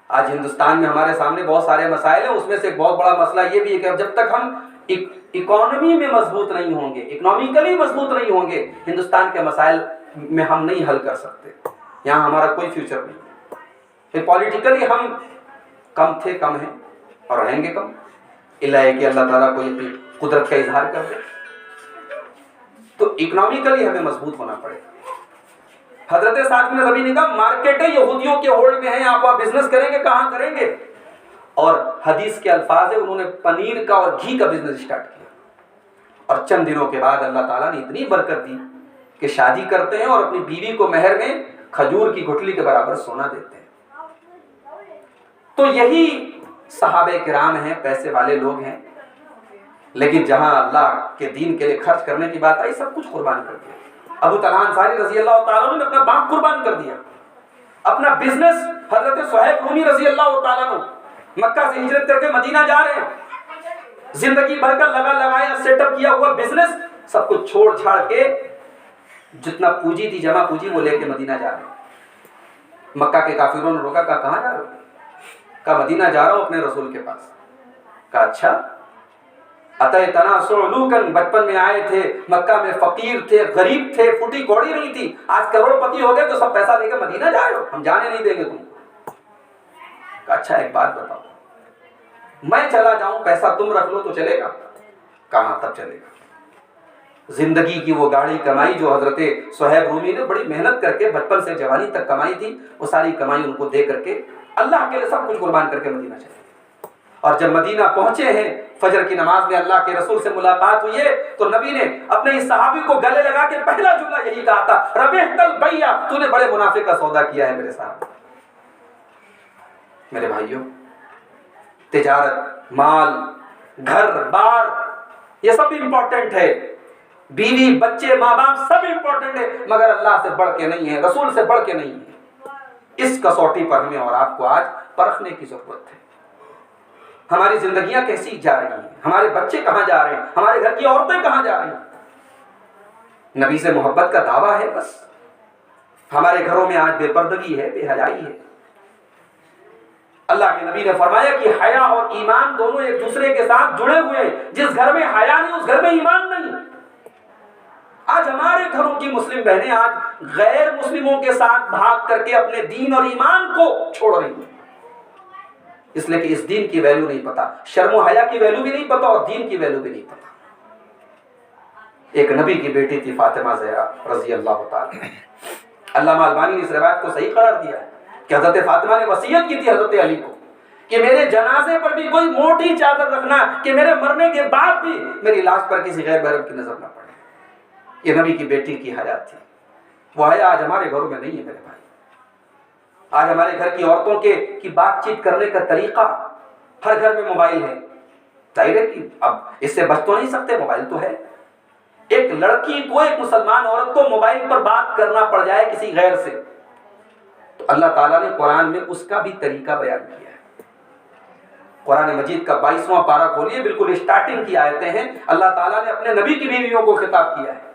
آج ہندوستان میں ہمارے سامنے بہت سارے مسائل ہیں، اس میں سے ایک بہت بڑا مسئلہ یہ بھی ہے کہ جب تک ہم اکانومی میں مضبوط نہیں ہوں گے، اکنامیکلی مضبوط نہیں ہوں گے، ہندوستان کے مسائل میں ہم نہیں حل کر سکتے، یہاں ہمارا کوئی فیوچر نہیں ہے۔ پھر پولیٹیکلی ہم کم تھے، کم ہیں اور رہیں گے کم، اللہ ہے کہ اللہ تعالیٰ کوئی اپنی قدرت کا اظہار کر دے۔ تو اکنامیکلی ہمیں مضبوط ہونا پڑے گا۔ حضرت سعد بن ربیع نے کہا مارکیٹیں یہودیوں کے ہولڈ میں ہیں، آپ وہاں بزنس کریں گے، کہاں کریں گے؟ اور حدیث کے الفاظ ہے، انہوں نے پنیر کا اور گھی کا بزنس اسٹارٹ کیا، اور چند دنوں کے بعد اللہ تعالیٰ نے اتنی برکت دی کہ شادی کرتے ہیں اور اپنی بیوی کو مہر میں کھجور کی گٹھلی کے برابر سونا دیتے ہیں۔ تو یہی صحابہ کرام ہیں، پیسے والے لوگ ہیں، لیکن جہاں اللہ کے دین کے لیے خرچ کرنے کی بات آئی سب کچھ قربان کر دیا۔ ابو طلحہ انصاری رضی اللہ تعالیٰ عنہ نے اپنا باغ قربان کر دیا، اپنا بزنس۔ حضرت صہیب رومی رضی اللہ تعالیٰ عنہ مکہ سے ہجرت کر کے مدینہ جا رہے ہیں، زندگی بھر کا لگایا سیٹ اپ کیا ہوا بزنس سب کچھ چھوڑ چھاڑ کے، جتنا پونجی تھی جمع پونجی وہ لے کے مدینہ جا رہے ہیں۔ مکہ کے کافروں نے روکا، کہاں جا رہے ہو؟ کہا مدینہ جا رہا ہوں اپنے رسول کے پاس۔ کہا اچھا، اتیتنا صعلوکن، بچپن میں آئے تھے، مکہ میں فقیر تھے، غریب تھے، پھوٹی کوڑی نہیں تھی، آج کروڑ پتی ہو گئے تو سب پیسہ لے کے مدینہ جا رہے ہو، ہم جانے نہیں دیں گے تم کو۔ کہا اچھا ایک بات بتاؤ، میں چلا جاؤں پیسہ تم رکھ لو تو چلے گا؟ کہاں تب چلے گا۔ زندگی کی وہ گاڑی کمائی جو حضرت صہیب رومی نے بڑی محنت کر کے بچپن سے جوانی تک کمائی تھی، وہ ساری کمائی ان کو دے کر کے اللہ کے لیے سب کچھ قربان کر کے مدینہ چلے۔ اور جب مدینہ پہنچے ہیں، فجر کی نماز میں اللہ کے رسول سے ملاقات ہوئی ہے، تو نبی نے اپنے اس صحابی کو گلے لگا کے پہلا جملہ یہی کہا تھا، ربحت البیع، تو نے بڑے منافع کا سودا کیا ہے میرے ساتھ۔ میرے بھائیوں، تجارت، مال، گھر بار یہ سب امپورٹنٹ ہے، بیوی بچے ماں باپ سب امپورٹنٹ ہے، مگر اللہ سے بڑھ کے نہیں ہے، رسول سے بڑھ کے نہیں ہے۔ اس کسوٹی پر ہمیں اور آپ کو آج پرکھنے کی ضرورت ہے۔ ہماری زندگیاں کیسی جا رہی ہیں، ہمارے بچے کہاں جا رہے ہیں، ہمارے گھر کی عورتیں کہاں جا رہی ہیں؟ نبی سے محبت کا دعویٰ ہے بس، ہمارے گھروں میں آج بے پردگی ہے، بے حیائی ہے۔ اللہ کے نبی نے فرمایا کہ حیا اور ایمان دونوں ایک دوسرے کے ساتھ جڑے ہوئے ہیں، جس گھر میں حیا نہیں اس گھر میں ایمان نہیں۔ آج ہمارے گھروں کی مسلم بہنیں آج غیر مسلموں کے ساتھ بھاگ کر کے اپنے دین اور ایمان کو چھوڑ رہی ہیں، اس لیے کہ اس دین کی ویلیو نہیں پتا، شرم و حیا کی ویلیو بھی نہیں پتا اور دین کی ویلیو بھی نہیں پتا۔ ایک نبی کی بیٹی تھی فاطمہ زہرا رضی اللہ تعالی، علامہ البانی نے اس روایت کو صحیح قرار دیا ہے کہ حضرت فاطمہ نے وصیت کی تھی حضرت علی کو کہ میرے جنازے پر بھی کوئی موٹی چادر رکھنا کہ میرے مرنے کے بعد بھی میری لاش پر کسی غیر محرم کی نظر نہ پڑے۔ یہ نبی کی بیٹی کی حیات تھی، وہ حیا آج ہمارے گھروں میں نہیں ہے میرے بھائی۔ آج ہمارے گھر کی عورتوں کی بات چیت کرنے کا طریقہ، ہر گھر میں موبائل ہے، ظاہر ہے کہ اب اس سے بچ تو نہیں سکتے، موبائل تو ہے۔ ایک لڑکی کو، ایک مسلمان عورت کو موبائل پر بات کرنا پڑ جائے کسی غیر سے، تو اللہ تعالیٰ نے قرآن میں اس کا بھی طریقہ بیان کیا ہے۔ قرآن مجید کا 22واں پارہ کھولیے، بالکل اسٹارٹنگ کی آیتیں ہیں، اللہ تعالیٰ نے اپنے نبی کی بیویوں کو خطاب کیا ہے،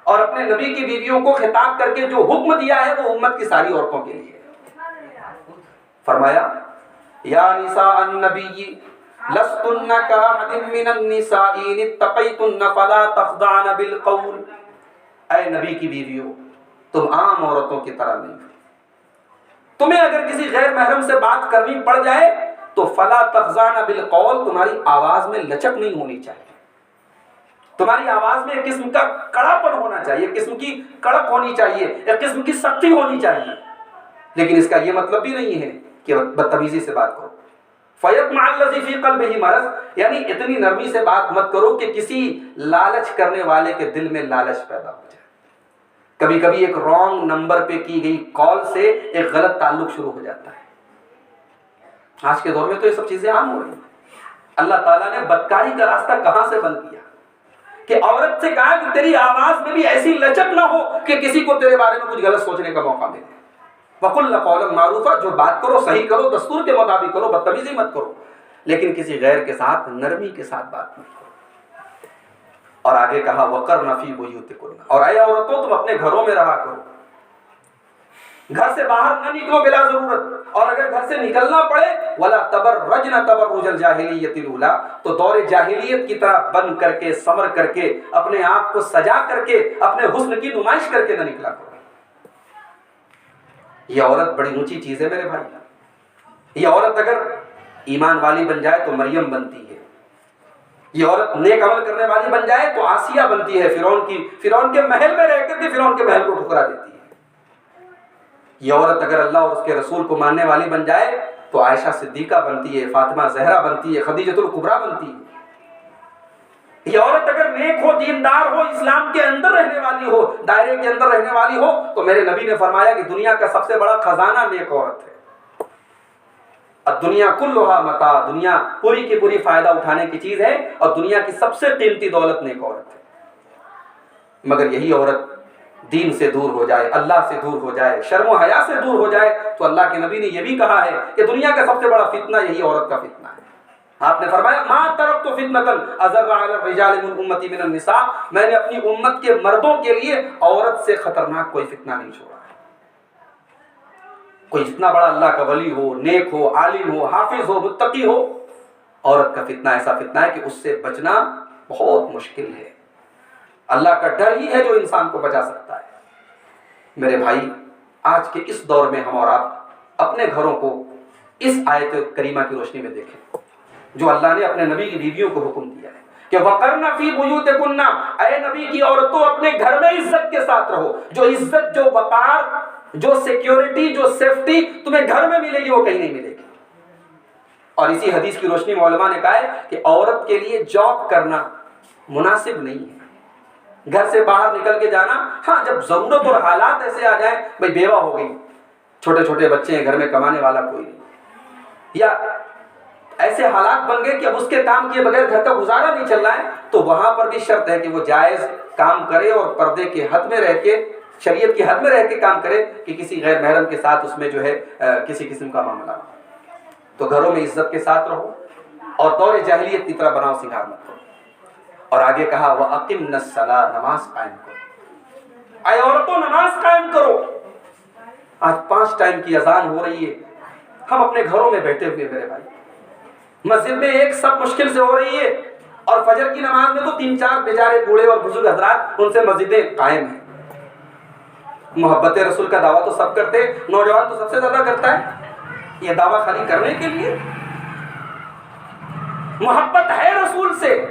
اور اپنے نبی کی بیویوں کو خطاب کر کے جو حکم دیا ہے وہ امت کی ساری عورتوں کے لیے فرمایا، یا نساء النبی لستن کاحد من النساء ان اتقیتن فلا تخضعن بالقول، اے نبی کی بیویوں تم عام عورتوں کی طرح نہیں، تمہیں اگر کسی غیر محرم سے بات کرنی پڑ جائے تو فلا تخضعن بالقول، تمہاری آواز میں لچک نہیں ہونی چاہیے، تمہاری آواز میں ایک قسم کا کڑاپن ہونا چاہیے، ایک قسم کی کڑک ہونی چاہیے، ایک قسم کی سختی ہونی چاہیے، لیکن اس کا یہ مطلب بھی نہیں ہے کہ بدتمیزی سے بات کرو۔ فَيَطْمَعَ الَّذِي فِي قَلْبِهِ مَرَضٌ، یعنی اتنی نرمی سے بات مت کرو کہ کسی لالچ کرنے والے کے دل میں لالچ پیدا ہو جائے۔ کبھی کبھی ایک رانگ نمبر پہ کی گئی کال سے ایک غلط تعلق شروع ہو جاتا ہے۔ آج کے دور میں تو یہ سب چیزیں عام ہو رہی ہیں۔ اللہ تعالیٰ نے بدکاری کا راستہ کہاں سے بند کیا کہ عورت سے کہا کہ تیری آواز میں بھی ایسی لچک نہ ہو کہ کسی کو تیرے بارے میں کچھ غلط سوچنے کا موقع ملے۔ وَقُلْنَ قَوْلًا مَعْرُوفًا، جو بات کرو صحیح کرو، دستور کے مطابق کرو، بدتمیزی مت کرو، لیکن کسی غیر کے ساتھ نرمی کے ساتھ بات مت کرو۔ اور آگے کہا وقرن فی بیوتکن، اور اے عورتوں تم اپنے گھروں میں رہا کرو، گھر سے باہر نہ نکلو بلا ضرورت، اور اگر گھر سے نکلنا پڑے ولا تبرجن تبرج الجاہلیت الاولی، تو دور جاہلیت کی طرح بن کر کے سمر کر کے اپنے آپ کو سجا کر کے اپنے حسن کی نمائش کر کے نہ نکلا کرو۔ یہ عورت بڑی اونچی چیز ہے میرے بھائی، یہ عورت اگر ایمان والی بن جائے تو مریم بنتی ہے، یہ عورت نیک عمل کرنے والی بن جائے تو آسیہ بنتی ہے، فرعون کے محل میں رہ کر کے فرعون کے محل کو ٹھکرا دیتی ہے۔ یہ عورت اگر اللہ اور اس کے رسول کو ماننے والی بن جائے تو عائشہ صدیقہ بنتی ہے، فاطمہ زہرا بنتی ہے، خدیجۃ الکبریٰ بنتی ہے۔ یہ عورت اگر نیک ہو، دیندار ہو، اسلام کے اندر رہنے والی ہو، دائرے کے اندر رہنے والی ہو، تو میرے نبی نے فرمایا کہ دنیا کا سب سے بڑا خزانہ نیک عورت ہے۔ الدنیا کلھا متاع، دنیا پوری کی پوری فائدہ اٹھانے کی چیز ہے، اور دنیا کی سب سے قیمتی دولت نیک عورت ہے۔ مگر یہی عورت دین سے دور ہو جائے، اللہ سے دور ہو جائے، شرم و حیا سے دور ہو جائے، تو اللہ کے نبی نے یہ بھی کہا ہے کہ دنیا کا سب سے بڑا فتنہ یہی عورت کا فتنہ ہے۔ آپ نے فرمایا ما ترکت فتنۃ اضر علی الرجال من امتی من النساء، میں نے اپنی امت کے مردوں کے لیے عورت سے خطرناک کوئی فتنہ نہیں چھوڑا ہے۔ کوئی جتنا بڑا اللہ کا ولی ہو، نیک ہو، عالم ہو، حافظ ہو، متقی ہو، عورت کا فتنہ ایسا فتنہ ہے کہ اس سے بچنا بہت مشکل ہے۔ اللہ کا ڈر ہی ہے جو انسان کو بچا سکتا ہے۔ میرے بھائی، آج کے اس دور میں ہم اور آپ اپنے گھروں کو اس آیت کریمہ کی روشنی میں دیکھیں جو اللہ نے اپنے نبی کی بیویوں کو حکم دیا ہے کہ وقرن فی بیوتکن، اے نبی کی عورتوں اپنے گھر میں عزت کے ساتھ رہو۔ جو عزت، جو وقار، جو سیکیورٹی، جو سیفٹی تمہیں گھر میں ملے گی وہ کہیں نہیں ملے گی۔ اور اسی حدیث کی روشنی میں علماء نے کہا ہے کہ عورت کے لیے جاب کرنا مناسب نہیں ہے، گھر سے باہر نکل کے جانا، ہاں جب ضرورت اور حالات ایسے آ جائیں، بھئی بیوہ ہو گئی، چھوٹے چھوٹے بچے ہیں، گھر میں کمانے والا کوئی نہیں، یا ایسے حالات بن گئے کہ اب اس کے کام کیے بغیر گھر کا گزارا نہیں چل رہا ہے، تو وہاں پر بھی شرط ہے کہ وہ جائز کام کرے اور پردے کے حد میں رہ کے، شریعت کی حد میں رہ کے کام کرے، کہ کسی غیر محرم کے ساتھ اس میں جو ہے کسی قسم کا معاملہ ہو۔ تو گھروں میں عزت کے ساتھ رہو اور دور جاہلیت کی طرح بناؤ سنگار مت کرو۔ اور آگے کہا وَأَقِمْنَ الصَّلَاةَ، نماز قائم کرو۔ اے عورتوں نماز قائم کرو۔ آج 5 ٹائم کی اذان ہو رہی ہے، ہم اپنے گھروں میں بیٹھے ہوئے میرے بھائی، مسجد میں ایک سب مشکل سے ہو رہی ہے، اور فجر کی نماز میں تو 3-4 بیچارے بوڑھے اور بزرگ حضرات، ان سے مسجدیں قائم ہیں۔ محبت رسول کا دعویٰ تو سب کرتے، نوجوان تو سب سے زیادہ کرتا ہے، یہ دعویٰ خالی کرنے کے لیے؟ محبت ہے رسول سے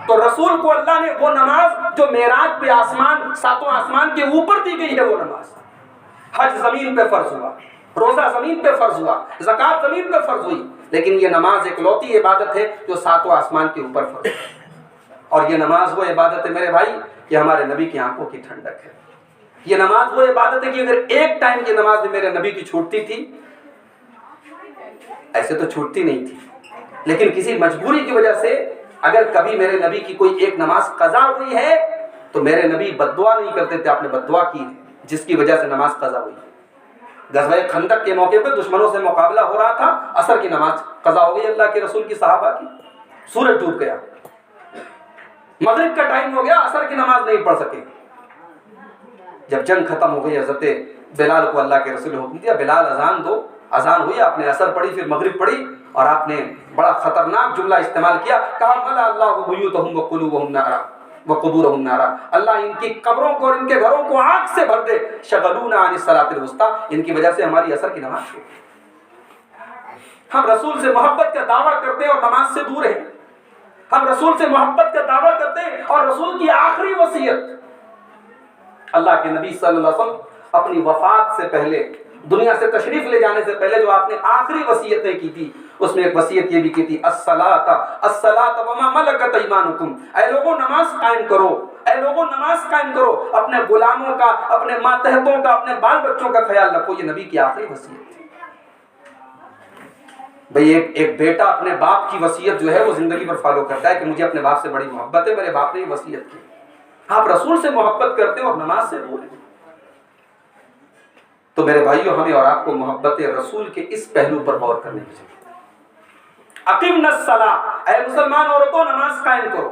تو رسول کو اللہ نے وہ نماز جو معراج پہ آسمان، 7 آسمان کے اوپر دی گئی ہے، وہ نماز، حج زمین پہ فرض ہوا، روزہ زمین پہ فرض ہوا، زکوٰۃ زمین پہ فرض ہوئی، لیکن یہ نماز ایک لوتی عبادت ہے جو 7 آسمان کے اوپر فرض ہے۔ اور یہ نماز وہ عبادت ہے میرے بھائی کہ ہمارے نبی کی آنکھوں کی ٹھنڈک ہے۔ یہ نماز وہ عبادت ہے کہ اگر ایک ٹائم کی نماز بھی میرے نبی کی چھوٹتی تھی، ایسے تو چھوٹتی نہیں تھی، لیکن کسی مجبوری کی وجہ سے اگر کبھی میرے نبی کی کوئی ایک نماز قضا ہوئی ہے تو میرے نبی بد دعا نہیں کرتے تھے، آپ نے بد دعا کی جس کی وجہ سے نماز قضا ہوئی۔ غزوہ خندق کے موقع پہ دشمنوں سے مقابلہ ہو رہا تھا، عصر کی نماز قضا ہو گئی اللہ کے رسول کی، صحابہ کی، سورج ڈوب گیا، مغرب کا ٹائم ہو گیا، عصر کی نماز نہیں پڑھ سکے۔ جب جنگ ختم ہو گئی، حضرت بلال کو اللہ کے رسول نے حکم دیا بلال اذان دو، اذان ہوئی، آپ نے عصر پڑھی، پھر مغرب پڑھی، اور آپ نے بڑا خطرناک جملہ استعمال کیا، کہا ملا اللہ بیوتہم وقلوبہم نارا وقبورہم نارا، اللہ ان کی قبروں کو اور ان کے گھروں کو آگ سے بھر دے، شغلونا عن الصلاۃ الوسطیٰ، ان کی وجہ سے ہماری عصر کی نماز چھوٹ گئی۔ ہم رسول سے محبت کا دعویٰ کرتے اور نماز سے دور ہیں، ہم رسول سے محبت کا دعویٰ کرتے اور رسول کی آخری وصیت، اللہ کے نبی صلی اللہ علیہ وسلم اپنی وفات سے پہلے، دنیا سے تشریف لے جانے سے پہلے جو آپ نے آخری وصیتیں کی تھی، اس میں ایک وصیت یہ بھی کی تھی الصلاۃ وما ملکت ایمانکم، اے لوگوں نماز قائم کرو، اے لوگوں نماز قائم کرو، اپنے غلاموں کا، اپنے ماتحتوں کا، اپنے بال بچوں کا خیال رکھو۔ یہ نبی کی آخری وصیت تھی۔ بھئی ایک بیٹا اپنے باپ کی وصیت جو ہے وہ زندگی بھر فالو کرتا ہے کہ مجھے اپنے باپ سے بڑی محبت ہے، میرے باپ نے یہ وصیت کی۔ آپ رسول سے محبت کرتے ہیں اور نماز سے دور ہیں۔ تو میرے بھائیوں، ہمیں اور آپ کو محبت رسول کے اس پہلو پر غور کرنے کی ضرورت ہے۔ اقیمنا الصلاۃ، اے مسلمان عورتوں نماز قائم کرو۔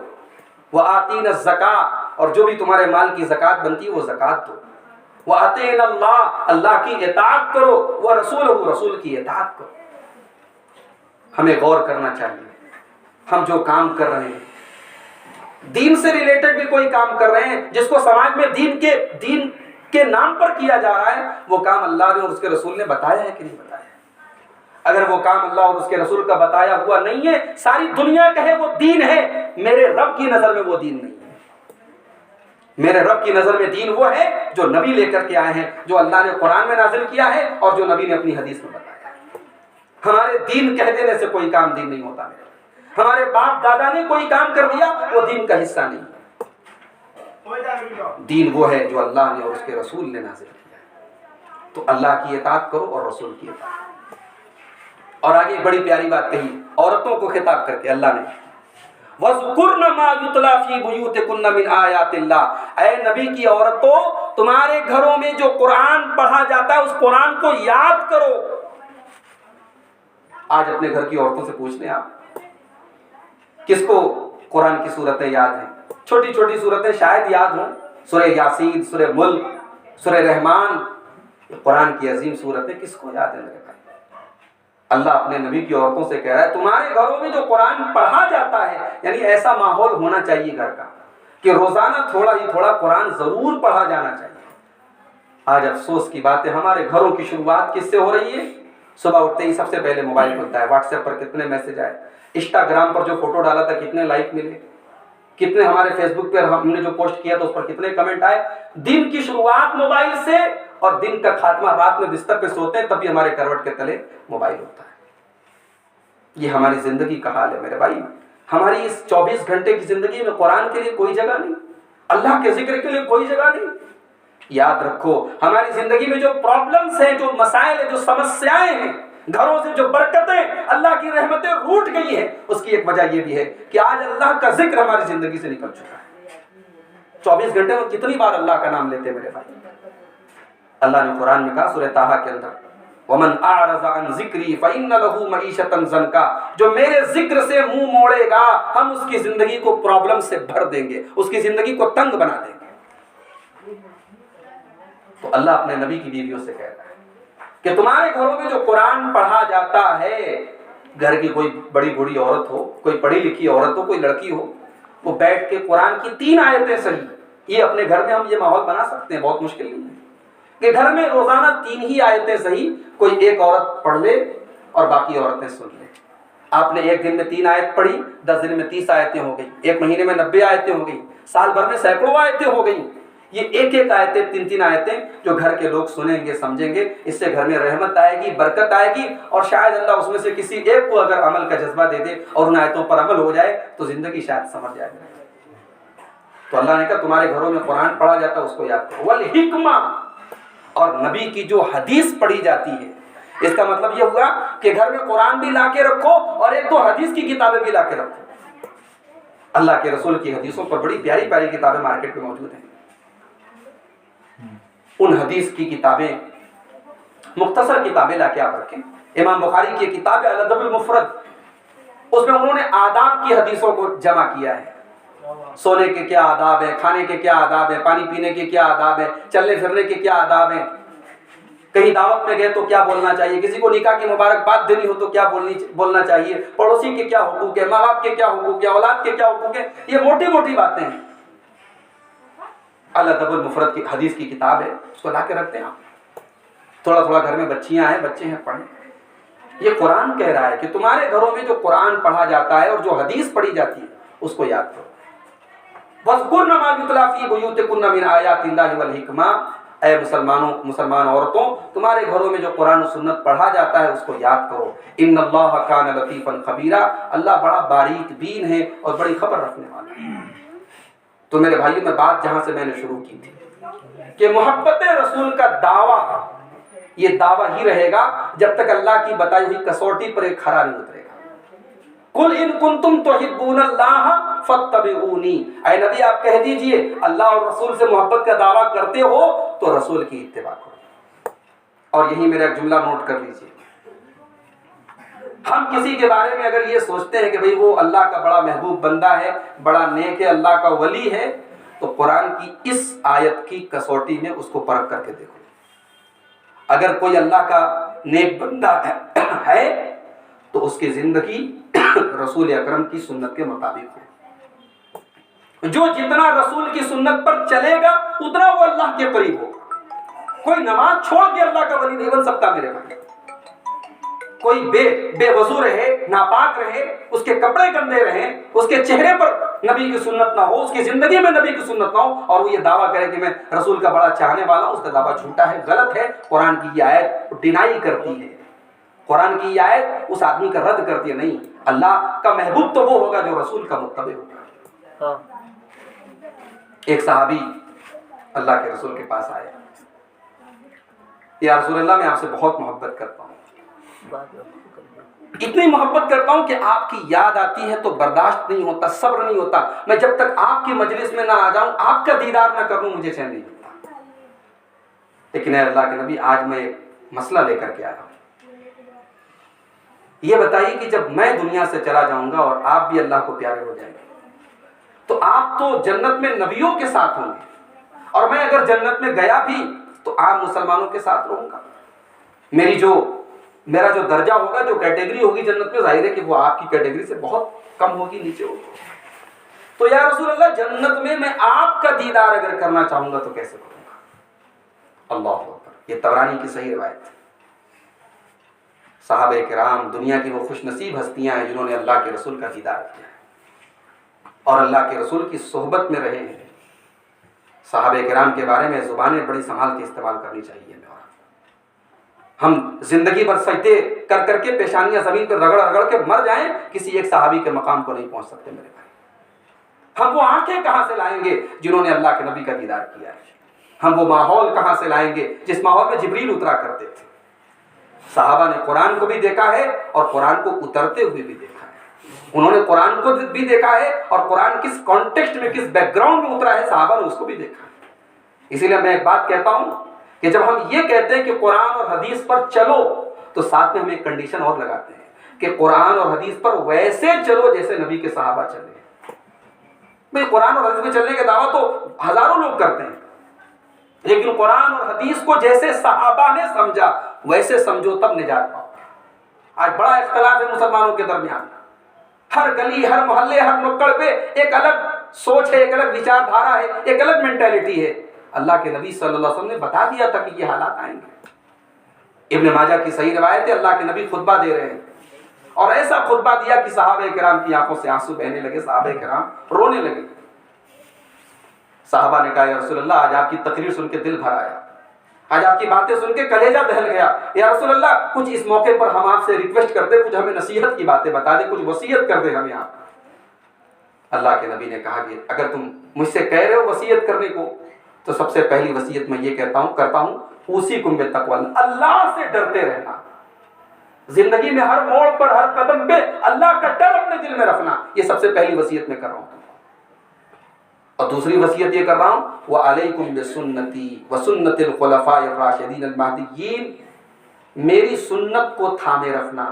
وآتین الزکاۃ، اور جو بھی تمہارے مال کی زکوٰۃ بنتی ہے وہ زکوٰۃ دو، وآتین اللہ، اللہ کی اطاعت کرو، ورسولہ، رسول کی اطاعت کرو۔ ہمیں غور کرنا چاہیے، ہم جو کام کر رہے ہیں، دین سے ریلیٹڈ بھی کوئی کام کر رہے ہیں جس کو سماج میں دین کے نام پر کیا جا رہا ہے، وہ کام اللہ نے اور اس کے رسول نے بتایا ہے کہ نہیں بتایا؟ اگر وہ کام اللہ اور اس کے رسول کا بتایا ہوا نہیں ہے، ساری دنیا کہے وہ دین ہے، میرے رب کی نظر میں وہ دین نہیں ہے۔ میرے رب کی نظر میں دین وہ ہے جو نبی لے کر کے آئے ہیں، جو اللہ نے قرآن میں نازل کیا ہے اور جو نبی نے اپنی حدیث میں بتایا ہے۔ ہمارے دین کہہ دینے سے کوئی کام دین نہیں ہوتا میرے، ہمارے باپ دادا نے کوئی کام کر دیا وہ دین کا حصہ نہیں ہے۔ دین وہ ہے جو اللہ نے اور اس کے رسول نے نازل کیا ہے۔ تو اللہ کی اطاعت کرو اور رسول کی اطاعت۔ اور آگے بڑی پیاری بات کہی عورتوں کو خطاب کر کے اللہ نے، وَاذْكُرْنَ مَا يُتْلَى فِي بُيُوتِكُنَّ مِنْ آيَاتِ اللَّهِ، اے نبی کی عورتوں، تمہارے گھروں میں جو قرآن پڑھا جاتا ہے اس قرآن کو یاد کرو۔ آج اپنے گھر کی عورتوں سے پوچھ لیں آپ، کس کو قرآن کی صورتیں یاد ہیں؟ چھوٹی چھوٹی صورتیں شاید یاد ہوں، سورہ یاسین، سورہ ملک، سورہ رحمان، قرآن کی عظیم صورتیں کس کو یاد ہیں میرے بھائی؟ اللہ اپنے نبی کی عورتوں سے کہہ رہا ہے تمہارے گھروں میں جو قرآن پڑھا جاتا ہے، یعنی ایسا ماحول ہونا چاہیے گھر کا کہ روزانہ تھوڑا ہی تھوڑا قرآن ضرور پڑھا جانا چاہیے۔ آج افسوس کی بات ہے، ہمارے گھروں کی شروعات کس سے ہو رہی ہے؟ صبح اٹھتے ہی سب سے پہلے موبائل کھلتا ہے، واٹس ایپ پر کتنے میسج آئے، انسٹاگرام پر جو فوٹو ڈالا تھا کتنے لائک ملے، کتنے ہمارے فیس بک پر ہم نے جو پوسٹ کیا تو اس پر کتنے کمنٹ آئے۔ دن کی شروعات موبائل سے اور دن کا خاتمہ رات میں بستر پہ سوتے ہیں تب بھی ہمارے کروٹ کے تلے موبائل ہوتا ہے۔ یہ ہماری زندگی کا حال ہے میرے بھائی۔ ہماری اس 24 گھنٹے کی زندگی میں قرآن کے لیے کوئی جگہ نہیں، اللہ کے ذکر کے لیے کوئی جگہ نہیں۔ یاد رکھو ہماری زندگی میں جو پرابلمز ہیں، جو مسائل ہیں، جو سمسیائیں ہیں، گھروں سے جو برکتیں، اللہ کی رحمتیں روٹ گئی ہیں، اس کی ایک وجہ یہ بھی ہے کہ آج اللہ کا ذکر ہماری زندگی سے نکل چکا ہے۔ 24 گھنٹے میں کتنی بار اللہ کا نام لیتے میرے بھائی؟ اللہ نے قرآن میں کہا سورہ طٰہٰ کے اندر، وَمَنْ أَعْرَضَ عَنْ ذِكْرِي فَإِنَّ لَهُ مَعِيشَةً ضَنْكًا، جو میرے ذکر سے منہ موڑے گا ہم اس کی زندگی کو پرابلم سے بھر دیں گے، اس کی زندگی کو تنگ بنا دیں گے۔ تو اللہ اپنے نبی کی بیویوں سے کہہ رہا ہے کہ تمہارے گھروں میں جو قرآن پڑھا جاتا ہے، گھر کی کوئی بڑی بوڑھی عورت ہو، کوئی پڑھی لکھی عورت ہو، کوئی لڑکی ہو، وہ بیٹھ کے قرآن کی 3 آیتیں صحیح، یہ اپنے گھر میں ہم یہ ماحول بنا سکتے ہیں، بہت مشکل نہیں ہے کہ گھر میں روزانہ 3 ہی آیتیں صحیح کوئی ایک عورت پڑھ لے اور باقی عورتیں سن لیں۔ آپ نے ایک دن میں 3 آیت پڑھی، 10 دن میں 30 آیتیں ہو گئی، ایک مہینے میں 90 آیتیں ہو گئی، سال بھر میں سینکڑوں آیتیں ہو گئی۔ یہ ایک ایک آیتیں، 3 آیتیں جو گھر کے لوگ سنیں گے، سمجھیں گے، اس سے گھر میں رحمت آئے گی، برکت آئے گی، اور شاید اللہ اس میں سے کسی ایک کو اگر عمل کا جذبہ دے دے اور ان آیتوں پر عمل ہو جائے تو زندگی شاید سمجھ جائے گا۔ تو اللہ نے کہا تمہارے گھروں میں قرآن پڑھا جاتا ہے اس کو یاد کرو، والحکمہ، اور نبی کی جو حدیث پڑھی جاتی ہے، اس کا مطلب یہ ہوا کہ گھر میں قرآن بھی لا کے رکھو اور 1-2 حدیث کی کتابیں بھی لا کے رکھو۔ اللہ کے رسول کی حدیثوں پر بڑی پیاری پیاری کتابیں مارکیٹ میں موجود ہیں۔ ان حدیث کی کتابیں، مختصر کتابیں لا کے آپ رکھیں۔ امام بخاری کی کتاب ہے الادب المفرد، اس میں انہوں نے آداب کی حدیثوں کو جمع کیا ہے۔ سونے کے کیا آداب ہیں، کھانے کے کیا آداب ہیں، پانی پینے کے کیا آداب ہیں، چلنے پھرنے کے کیا آداب ہیں، کہیں دعوت میں گئے تو کیا بولنا چاہیے، کسی کو نکاح کی مبارکباد دینی ہو تو کیا بولنا چاہیے، پڑوسی کے کیا حقوق ہیں، ماں باپ کے کیا حقوق ہیں، اولاد کے کیا حقوق ہیں، یہ موٹی موٹی باتیں ہیں۔ الادب المفرد کی حدیث کی کتاب ہے، اس کو لا کے رکھتے ہیں آپ۔ تھوڑا تھوڑا گھر میں بچیاں ہیں، بچے ہیں، پڑھیں۔ یہ قرآن کہہ رہا ہے کہ تمہارے گھروں میں جو قرآن پڑھا جاتا ہے اور جو حدیث پڑھی جاتی ہے اس کو یاد کرو۔ وَاذْكُرْنَ مَا يُتْلَى فِي بُيُوتِكُنَّ مِنْ آيَاتِ اللَّهِ وَالْحِكْمَةِ، اے مسلمان عورتوں، تمہارے گھروں میں جو قرآن و سنت پڑھا جاتا ہے اس کو یاد کرو۔ ان اللہ کان لطیفا خبیرا، اللہ بڑا باریک بین ہے اور بڑی خبر رکھنے والا ہے۔ تو میرے بھائیوں میں بات جہاں سے میں نے شروع کی تھی کہ محبت رسول کا دعویٰ، یہ دعویٰ ہی رہے گا جب تک اللہ کی بتائی ہوئی کسوٹی پر ایک کھرا نہیں اترے گا۔ قل ان کنتم تحبون اللہ فاتبعونی، اے نبی آپ کہہ دیجئے اللہ اور رسول سے محبت کا دعویٰ کرتے ہو تو رسول کی اتباع کرو۔ اور یہی میرا ایک جملہ نوٹ کر لیجئے، ہم کسی کے بارے میں اگر یہ سوچتے ہیں کہ بھئی وہ اللہ کا بڑا محبوب بندہ ہے، بڑا نیک ہے، اللہ کا ولی ہے، تو قرآن کی اس آیت کی کسوٹی میں اس کو پرکھ کر کے دیکھو۔ اگر کوئی اللہ کا نیک بندہ ہے تو اس کی زندگی رسول اکرم کی سنت کے مطابق ہو۔ جو جتنا رسول کی سنت پر چلے گا اتنا وہ اللہ کے قریب ہوگا۔ کوئی نماز چھوڑ کے اللہ کا ولی نہیں بن سکتا میرے بھائی۔ کوئی بے وضو رہے، ناپاک رہے، اس کے کپڑے گندے رہیں، اس کے چہرے پر نبی کی سنت نہ ہو، اس کی زندگی میں نبی کی سنت نہ ہو، اور وہ یہ دعویٰ کرے کہ میں رسول کا بڑا چاہنے والا ہوں، اس کا دعویٰ جھوٹا ہے، غلط ہے۔ قرآن کی یہ آیت ڈینائی کرتی ہے، قرآن کی یہ آیت اس آدمی کا رد کرتی ہے۔ نہیں، اللہ کا محبوب تو وہ ہوگا جو رسول کا متبع ہوگا۔ ایک صحابی اللہ کے رسول کے پاس آیا، یا رسول اللہ میں آپ سے بہت محبت کرتا ہوں، اتنی محبت کرتا ہوں کہ آپ کی یاد آتی ہے تو برداشت نہیں ہوتا، صبر نہیں ہوتا، میں جب تک آپ کی مجلس میں نہ آ جاؤں، آپ کا دیدار نہ کروں، مجھے چین نہیں ہوتا۔ لیکن اے اللہ کے نبی، آج میں ایک مسئلہ لے کر کے آیا ہوں، یہ بتائیے کہ جب میں دنیا سے چلا جاؤں گا اور آپ بھی اللہ کو پیارے ہو جائیں گے تو آپ تو جنت میں نبیوں کے ساتھ ہوں گے، اور میں اگر جنت میں گیا بھی تو عام مسلمانوں کے ساتھ رہوں گا۔ میرا جو درجہ ہوگا، جو کیٹیگری ہوگی جنت میں، ظاہر ہے کہ وہ آپ کی کیٹیگری سے بہت کم ہوگی، نیچے ہوگی۔ تو یا رسول اللہ، جنت میں آپ کا دیدار اگر کرنا چاہوں گا تو کیسے کروں گا؟ اللہ اکبر۔ یہ طبرانی کی صحیح روایت ہے۔ صحابہ کرام دنیا کی وہ خوش نصیب ہستیاں ہیں جنہوں نے اللہ کے رسول کا دیدار کیا ہے اور اللہ کے رسول کی صحبت میں رہے ہیں۔ صحابہ کرام کے بارے میں زبانیں بڑی سنبھال کے استعمال کرنی چاہیے۔ ہم زندگی بھر سجدے کر کر کے پیشانیاں زمین پر رگڑ رگڑ کے مر جائیں، کسی ایک صحابی کے مقام کو نہیں پہنچ سکتے میرے بھائی۔ ہم وہ آنکھیں کہاں سے لائیں گے جنہوں نے اللہ کے نبی کا دیدار کیا ہے؟ ہم وہ ماحول کہاں سے لائیں گے جس ماحول میں جبریل اترا کرتے تھے؟ صحابہ نے قرآن کو بھی دیکھا ہے اور قرآن کو اترتے ہوئے بھی دیکھا ہے۔ انہوں نے قرآن کو بھی دیکھا ہے اور قرآن کس کانٹیکسٹ میں، کس بیک گراؤنڈ میں اترا ہے، صحابہ نے اس کو بھی دیکھا ہے۔ اسی لیے میں ایک بات کہتا ہوں کہ جب ہم یہ کہتے ہیں کہ قرآن اور حدیث پر چلو تو ساتھ میں ہم ایک کنڈیشن اور لگاتے ہیں کہ قرآن اور حدیث پر ویسے چلو جیسے نبی کے صحابہ چلے۔ بھئی قرآن اور حدیث پہ چلنے کا دعویٰ تو ہزاروں لوگ کرتے ہیں، لیکن قرآن اور حدیث کو جیسے صحابہ نے سمجھا ویسے سمجھو تب نجات پاؤ۔ آج بڑا اختلاف ہے مسلمانوں کے درمیان، ہر گلی، ہر محلے، ہر نکڑ پہ ایک الگ سوچ ہے، ایک الگ وچار دھارا ہے، ایک الگ مینٹیلٹی ہے۔ اللہ کے نبی صلی اللہ علیہ وسلم نے بتا دیا تھا کہ یہ حالات آئیں گے۔ ابن ماجہ کی صحیح روایت ہے، اللہ کے نبی خطبہ دے رہے ہیں اور ایسا خطبہ دیا کہ صحابہ کرام کی آنکھوں سے آنسو بہنے لگے، صحابہ کرام رونے لگے۔ صحابہ نے کہا یا رسول اللہ، آج آپ کی تقریر سن کے دل بھر آیا، آج آپ کی باتیں سن کے کلیجہ دہل گیا۔ یا رسول اللہ، کچھ اس موقع پر ہم آپ سے ریکویسٹ کرتے، کچھ ہمیں نصیحت کی باتیں بتا دیں، کچھ وصیت کر دیں ہمیں آپ۔ اللہ کے نبی نے کہا کہ اگر تم مجھ سے کہہ رہے ہو وصیت کرنے کو تو سب سے پہلی وصیت میں یہ کرتا ہوں اوصیکم بتقوی اللہ، اللہ سے ڈرتے رہنا۔ زندگی میں ہر موڑ پر، ہر قدم پہ اللہ کا ڈر اپنے دل میں رکھنا، یہ سب سے پہلی وصیت میں کر رہا ہوں۔ اور دوسری وصیت یہ کر رہا ہوں وعلیکم بسنتی وسنت الخلفاء الراشدین المہدیین، میری سنت کو تھامے رکھنا۔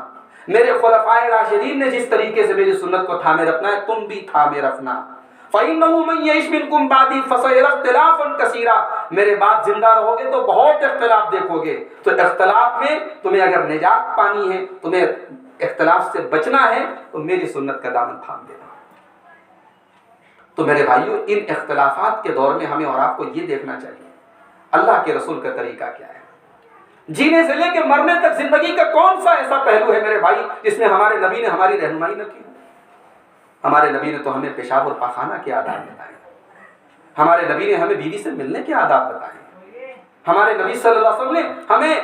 میرے خلفائے راشدین نے جس طریقے سے میری سنت کو تھامے رکھنا ہے، تم بھی تھامے رکھنا۔ فَإِنَّهُ مَن يَعِشْ مِنكُم بَعْدِي فَسَيَرَى اخْتِلَافًا كَثِيرًا، میرے بعد زندہ رہو گے تو بہت اختلاف دیکھو گے، تو اختلاف میں تمہیں اگر نجات پانی ہے، تمہیں اختلاف سے بچنا ہے تو میری سنت کا دامن تھام دینا۔ تو میرے بھائیو، ان اختلافات کے دور میں ہمیں اور آپ کو یہ دیکھنا چاہیے اللہ کے رسول کا طریقہ کیا ہے، جینے سے لے کے مرنے تک زندگی کا کون سا ایسا پہلو ہے میرے بھائی جس میں ہمارے نبی نے ہماری رہنمائی نہ کی۔ ہمارے نبی نے تو ہمیں پیشاب اور پاخانہ کے آداب بتائے، ہمارے نبی نے ہمیں بیوی سے ملنے کے آداب بتائے، ہمارے نبی صلی اللہ علیہ وسلم نے ہمیں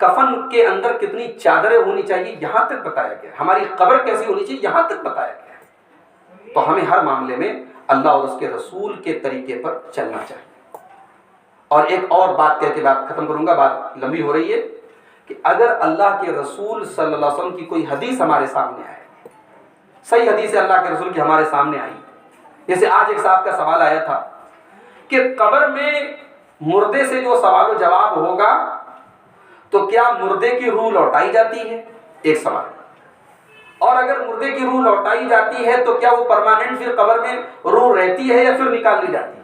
کفن کے اندر کتنی چادریں ہونی چاہیے یہاں تک بتایا گیا، ہماری قبر کیسی ہونی چاہیے یہاں تک بتایا گیا۔ تو ہمیں ہر معاملے میں اللہ اور اس کے رسول کے طریقے پر چلنا چاہیے۔ اور ایک اور بات کہہ کے بات ختم کروں گا، بات لمبی ہو رہی ہے، کہ اگر اللہ کے رسول صلی اللہ علیہ وسلم کی کوئی حدیث ہمارے سامنے آئے، صحیح حدیث ہے اللہ کے رسول کی ہمارے سامنے آئی، جیسے آج ایک صاحب کا سوال آیا تھا کہ قبر میں مردے سے جو سوال و جواب ہوگا تو کیا مردے کی روح لوٹائی جاتی ہے؟ ایک سوال۔ اور اگر مردے کی روح لوٹائی جاتی ہے تو کیا وہ پرماننٹ پھر قبر میں روح رہتی ہے یا پھر نکال لی جاتی ہے؟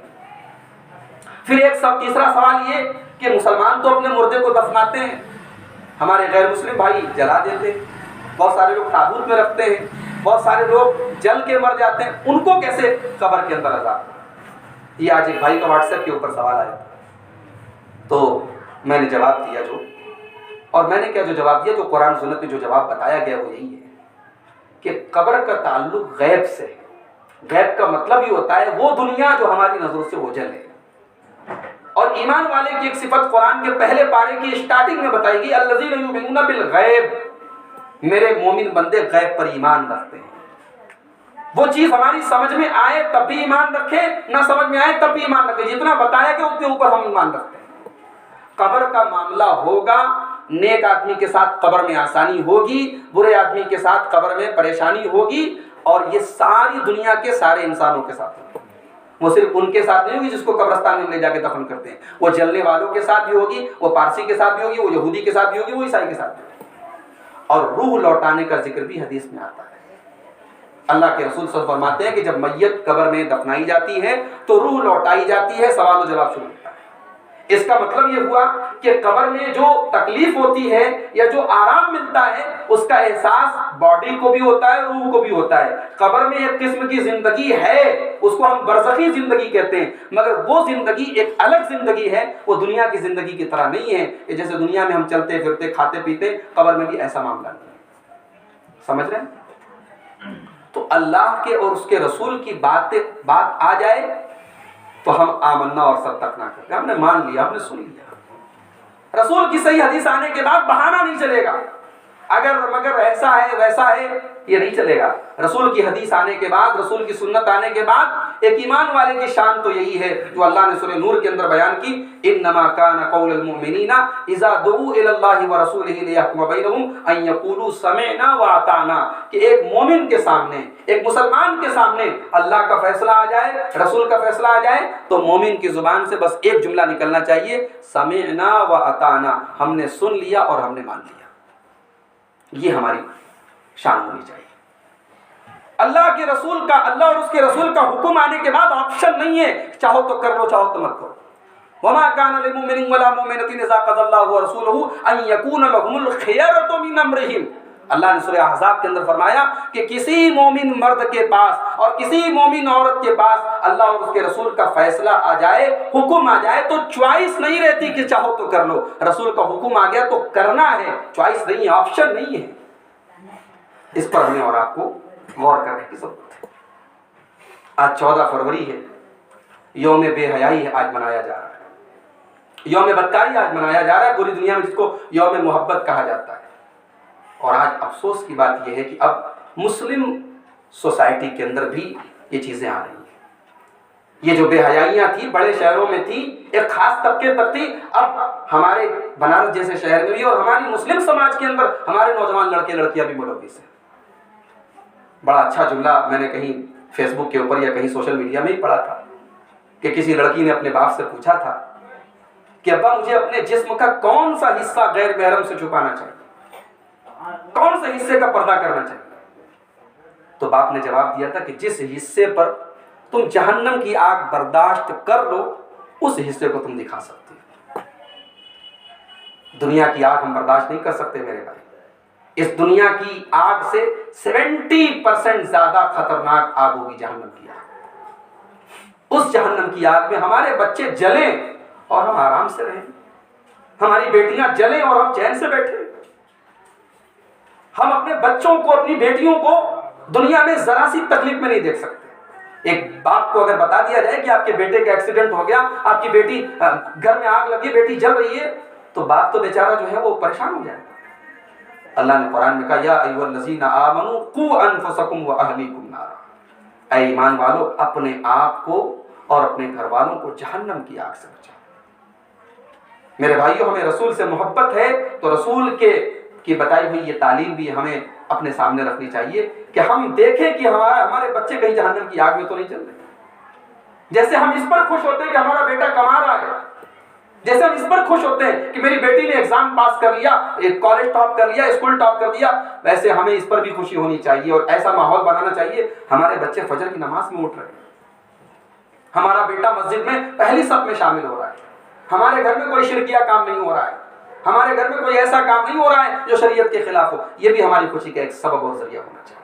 پھر ایک تیسرا سوال یہ کہ مسلمان تو اپنے مردے کو دفناتے ہیں، ہمارے غیر مسلم بھائی جلا دیتے ہیں، بہت سارے لوگ تابوت میں رکھتے ہیں، بہت سارے لوگ جل کے مر جاتے ہیں، ان کو کیسے قبر کے اندر عذاب؟ یہ آج ایک بھائی کا واٹس ایپ کے اوپر سوال آیا تو میں نے جواب دیا اور میں نے کیا جو جواب دیا، جو قرآن سنت میں جو جواب بتایا گیا وہ یہی ہے کہ قبر کا تعلق غیب سے ہے۔ غیب کا مطلب یہ ہوتا ہے وہ دنیا جو ہماری نظروں سے اوجھل ہے۔ اور ایمان والے کی ایک صفت قرآن کے پہلے پارے کی اسٹارٹنگ میں بتائی گئی، الذین یؤمنون بالغیب، میرے مومن بندے غیب پر ایمان رکھتے ہیں۔ وہ چیز ہماری سمجھ میں آئے تب بھی ایمان رکھے، نہ سمجھ میں آئے تب بھی ایمان رکھے، جتنا بتایا کہ اتنے اوپر ہم ایمان رکھتے ہیں۔ قبر کا معاملہ ہوگا، نیک آدمی کے ساتھ قبر میں آسانی ہوگی، برے آدمی کے ساتھ قبر میں پریشانی ہوگی، اور یہ ساری دنیا کے سارے انسانوں کے ساتھ ہوگی۔ وہ صرف ان کے ساتھ نہیں ہوگی جس کو قبرستان میں لے جا کے دفن کرتے ہیں، وہ جلنے والوں کے ساتھ بھی ہوگی، وہ پارسی کے ساتھ بھی ہوگی، وہ یہودی کے ساتھ بھی ہوگی، وہ عیسائی کے ساتھ بھی ہوگی۔ اور روح لوٹانے کا ذکر بھی حدیث میں آتا ہے۔ اللہ کے رسول صلی اللہ علیہ وسلم فرماتے ہیں کہ جب میت قبر میں دفنائی جاتی ہے تو روح لوٹائی جاتی ہے، سوال و جواب شروع ہوتا ہے۔ اس کا مطلب یہ ہوا کہ قبر میں جو تکلیف ہوتی ہے یا جو آرام ملتا ہے اس کا احساس باڈی کو بھی ہوتا ہے، روح کو بھی ہوتا ہے۔ قبر میں ایک قسم کی زندگی ہے، اس کو ہم برزخی زندگی کہتے ہیں، مگر وہ زندگی ایک الگ زندگی ہے، وہ دنیا کی زندگی کی طرح نہیں ہے کہ جیسے دنیا میں ہم چلتے پھرتے کھاتے پیتے، قبر میں بھی ایسا معاملہ نہیں ہے۔ سمجھ رہے ہیں؟ تو اللہ کے اور اس کے رسول کی بات آ جائے تو ہم آمنا اور صدق نہ کرتے، ہم نے مان لیا، ہم نے سن لیا۔ رسول کی صحیح حدیث آنے کے بعد بہانہ نہیں چلے گا، اگر مگر ایسا ہے ویسا ہے، یہ نہیں چلے گا۔ رسول کی حدیث آنے کے بعد، رسول کی سنت آنے کے بعد ایک ایمان والے کی شان تو یہی ہے جو اللہ نے سورہ نور کے اندر بیان کی، انما کان قول المؤمنین اذا دعوا الی اللہ ورسولہ لیحکم بینہم ان یقولوا سمعنا واطعنا، کہ ایک مومن کے سامنے، ایک مسلمان کے سامنے اللہ کا فیصلہ آ جائے، رسول کا فیصلہ آ جائے تو مومن کی زبان سے بس ایک جملہ نکلنا چاہیے، سمعنا واطعنا، ہم نے سن لیا اور ہم نے مان لیا۔ یہ ہماری شان ہونی چاہیے۔ اللہ کے رسول کا، اللہ اور اس کے رسول کا حکم آنے کے بعد آپشن نہیں ہے، چاہو تو کر لو چاہو تو مت کرو۔ وما كان لمؤمن ولا مؤمنة اذا قضى الله ورسوله ان يكون لهم الخيرة من امرهم، اللہ نے سورہ احزاب کے اندر فرمایا کہ کسی مومن مرد کے پاس اور کسی مومن عورت کے پاس اللہ اور اس کے رسول کا فیصلہ آ جائے، حکم آ جائے تو چوائس نہیں رہتی کہ چاہو تو کر لو، رسول کا حکم آ گیا تو کرنا ہے، چوائس نہیں ہے، آپشن نہیں ہے۔ اس پر ہمیں اور آپ کو غور کرنے کی ضرورت ہے۔ آج 14 فروری ہے، یوم بے حیائی ہے، آج منایا جا رہا ہے، یوم بدکاری آج منایا جا رہا ہے، پوری دنیا میں جس کو یوم محبت کہا جاتا ہے۔ اور آج افسوس کی بات یہ ہے کہ اب مسلم سوسائٹی کے اندر بھی یہ چیزیں آ رہی ہیں۔ یہ جو بے حیائیاں تھی بڑے شہروں میں تھی، ایک خاص طبقے تک تھی، اب ہمارے بنارس جیسے شہر میں بھی اور ہماری مسلم سماج کے اندر ہمارے نوجوان لڑکے لڑکیاں بھی ملوث ہیں۔ بڑا اچھا جملہ میں نے کہیں فیس بک کے اوپر یا کہیں سوشل میڈیا میں ہی پڑھا تھا کہ کسی لڑکی نے اپنے باپ سے پوچھا تھا کہ ابا مجھے اپنے جسم کا کون سا حصہ غیر محرم سے چھپانا چاہیے، کون سے حصے کا پردہ کرنا چاہیے؟ تو باپ نے جواب دیا تھا کہ جس حصے پر تم جہنم کی آگ برداشت کر لو اس حصے کو تم دکھا سکتے ہو۔ دنیا کی آگ ہم برداشت نہیں کر سکتے میرے بھائی، اس دنیا کی آگ سے 70% زیادہ خطرناک آگ ہوگی جہنم کی آگ۔ اس جہنم کی آگ میں ہمارے بچے جلیں اور ہم آرام سے رہیں، ہماری بیٹیاں جلیں اور ہم چین سے بیٹھیں۔ ہم اپنے بچوں کو، اپنی بیٹیوں کو دنیا میں ذرا سی تکلیف میں نہیں دیکھ سکتے۔ ایک باپ کو اگر بتا دیا جائے کہ آپ کے بیٹے کا ایکسیڈنٹ ہو گیا، آپ کی بیٹی گھر میں آگ لگی، بیٹی جل رہی ہے، تو باپ تو بیچارہ جو ہے وہ پریشان ہو جائے گا۔ اللہ نے قرآن میں کہا یا ایھا الذین آمنوا قوا انفسکم واہلیکم نارا، اے ایمان والو اپنے آپ کو اور اپنے گھر والوں کو جہنم کی آگ سے بچاؤ۔ میرے بھائیو، ہمیں رسول سے محبت ہے تو رسول کی بتائی ہوئی یہ تعلیم بھی ہمیں اپنے سامنے رکھنی چاہیے کہ ہم دیکھیں کہ ہمارے بچے کہیں جہنم کی آگ میں تو نہیں چل رہے۔ جیسے ہم اس پر خوش ہوتے ہیں کہ ہمارا بیٹا کما رہا ہے، جیسے ہم اس پر خوش ہوتے ہیں کہ میری بیٹی نے ایگزام پاس کر لیا، کالج ٹاپ کر لیا، اسکول ٹاپ کر دیا، ویسے ہمیں اس پر بھی خوشی ہونی چاہیے اور ایسا ماحول بنانا چاہیے ہمارے بچے فجر کی نماز میں اٹھ رہے ہیں، ہمارا بیٹا مسجد میں پہلی صف میں شامل ہو رہا ہے، ہمارے گھر میں کوئی شرکیہ کام نہیں ہو رہا ہے، ہمارے گھر میں کوئی ایسا کام نہیں ہو رہا ہے جو شریعت کے خلاف ہو. یہ بھی ہماری خوشی کا ایک سبب اور ذریعہ ہونا چاہیے.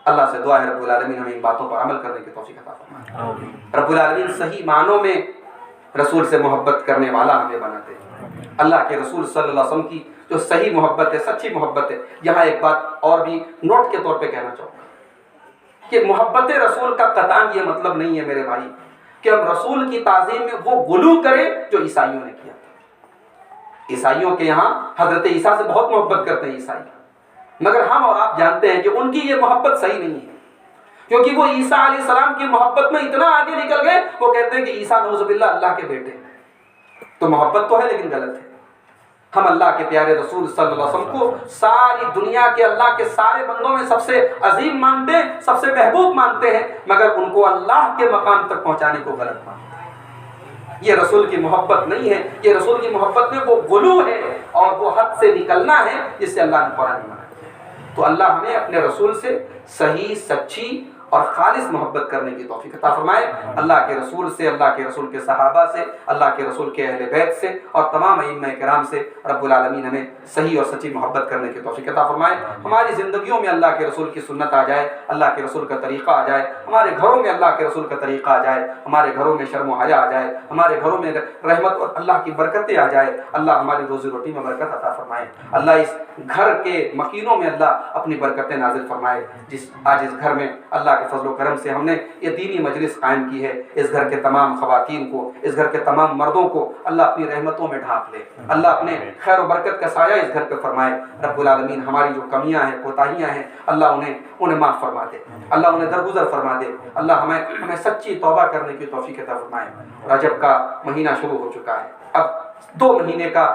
اللہ سے دعا ہے رب العالمین ہمیں ان باتوں پر عمل کرنے کی توفیق عطا فرمائے. رب العالمین صحیح معنوں میں رسول سے محبت کرنے والا ہمیں بنا دے. اللہ کے رسول صلی اللہ علیہ وسلم کی جو صحیح محبت ہے، سچی محبت ہے. یہاں ایک بات اور بھی نوٹ کے طور پہ کہنا چاہوں گا کہ محبت رسول کا قطعاً یہ مطلب نہیں ہے میرے بھائی کہ ہم رسول کی تعظیم میں وہ غلو کریں جو عیسائیوں نے کیا تھا. عیسائیوں کے یہاں حضرت عیسیٰ سے بہت محبت کرتے ہیں عیسائی، مگر ہم اور آپ جانتے ہیں کہ ان کی یہ محبت صحیح نہیں ہے، کیونکہ وہ عیسیٰ علیہ السلام کی محبت میں اتنا آگے نکل گئے، وہ کہتے ہیں کہ عیسیٰ نعوذ باللہ اللہ کے بیٹے ہیں. تو محبت تو ہے لیکن غلط ہے. ہم اللہ کے پیارے رسول صلی اللہ علیہ وسلم کو ساری دنیا کے اللہ کے سارے بندوں میں سب سے عظیم مانتے ہیں، سب سے محبوب مانتے ہیں، مگر ان کو اللہ کے مقام تک پہنچانے کو غلط مانتے ہیں. یہ رسول کی محبت نہیں ہے. یہ رسول کی محبت میں وہ غلو ہے اور وہ حد سے نکلنا ہے جس سے اللہ نے قرآن میں منع کیا. تو اللہ ہمیں اپنے رسول سے صحیح، سچی اور خالص محبت کرنے کی توفیق عطا فرمائے. اللہ کے رسول سے، اللہ کے رسول کے صحابہ سے، اللہ کے رسول کے اہل بیت سے اور تمام ائمہ کرام سے رب العالمین ہمیں صحیح اور سچی محبت کرنے کی توفیق عطا فرمائے. ہماری زندگیوں میں اللہ کے رسول کی سنت آ جائے، اللہ کے رسول کا طریقہ آ جائے، ہمارے گھروں میں اللہ کے رسول کا طریقہ آ جائے، ہمارے گھروں میں شرم و حیا آ جائے، ہمارے گھروں میں رحمت اور اللہ کی برکتیں آ جائے. اللہ ہماری روزی روٹی میں برکت عطا فرمائے. اللہ اس گھر کے مکینوں میں اللہ اپنی برکتیں نازل فرمائے. آج اس گھر میں اللہ کے فضل و کرم سے ہم نے یہ دینی مجلس قائم کی ہے. اس گھر کے تمام خواتین کو، اس گھر کے تمام مردوں کو اللہ اپنی رحمتوں میں ڈھانپ لے. اللہ اپنے خیر و برکت کا سایہ اس گھر پہ فرمائے. رب العالمین ہماری جو کمیاں ہیں، کوتاہیاں ہیں، اللہ انہیں معاف فرما دے. اللہ انہیں درگزر فرما دے. اللہ ہمیں سچی توبہ کرنے کی توفیق عطا فرمائے. رجب کا مہینہ شروع ہو چکا ہے، اب 2 مہینے کا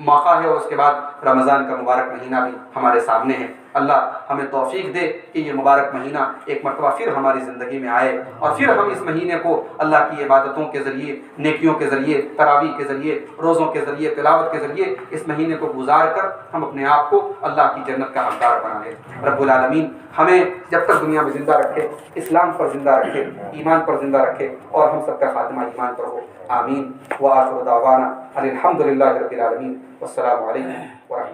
موقع ہے اور اس کے بعد رمضان کا مبارک مہینہ بھی ہمارے سامنے ہے. اللہ ہمیں توفیق دے کہ یہ مبارک مہینہ ایک مرتبہ پھر ہماری زندگی میں آئے اور پھر ہم اس مہینے کو اللہ کی عبادتوں کے ذریعے، نیکیوں کے ذریعے، تراویح کے ذریعے، روزوں کے ذریعے، تلاوت کے ذریعے اس مہینے کو گزار کر ہم اپنے آپ کو اللہ کی جنت کا حقدار بنا لیں. رب العالمین ہمیں جب تک دنیا میں زندہ رکھے، اسلام پر زندہ رکھے، ایمان پر زندہ رکھے اور ہم سب کا خاتمہ ایمان پر ہو. آمین. وآخر دعوانا الحمدللہ رب العالمین. والسلام علیکم ورحمۃ اللہ.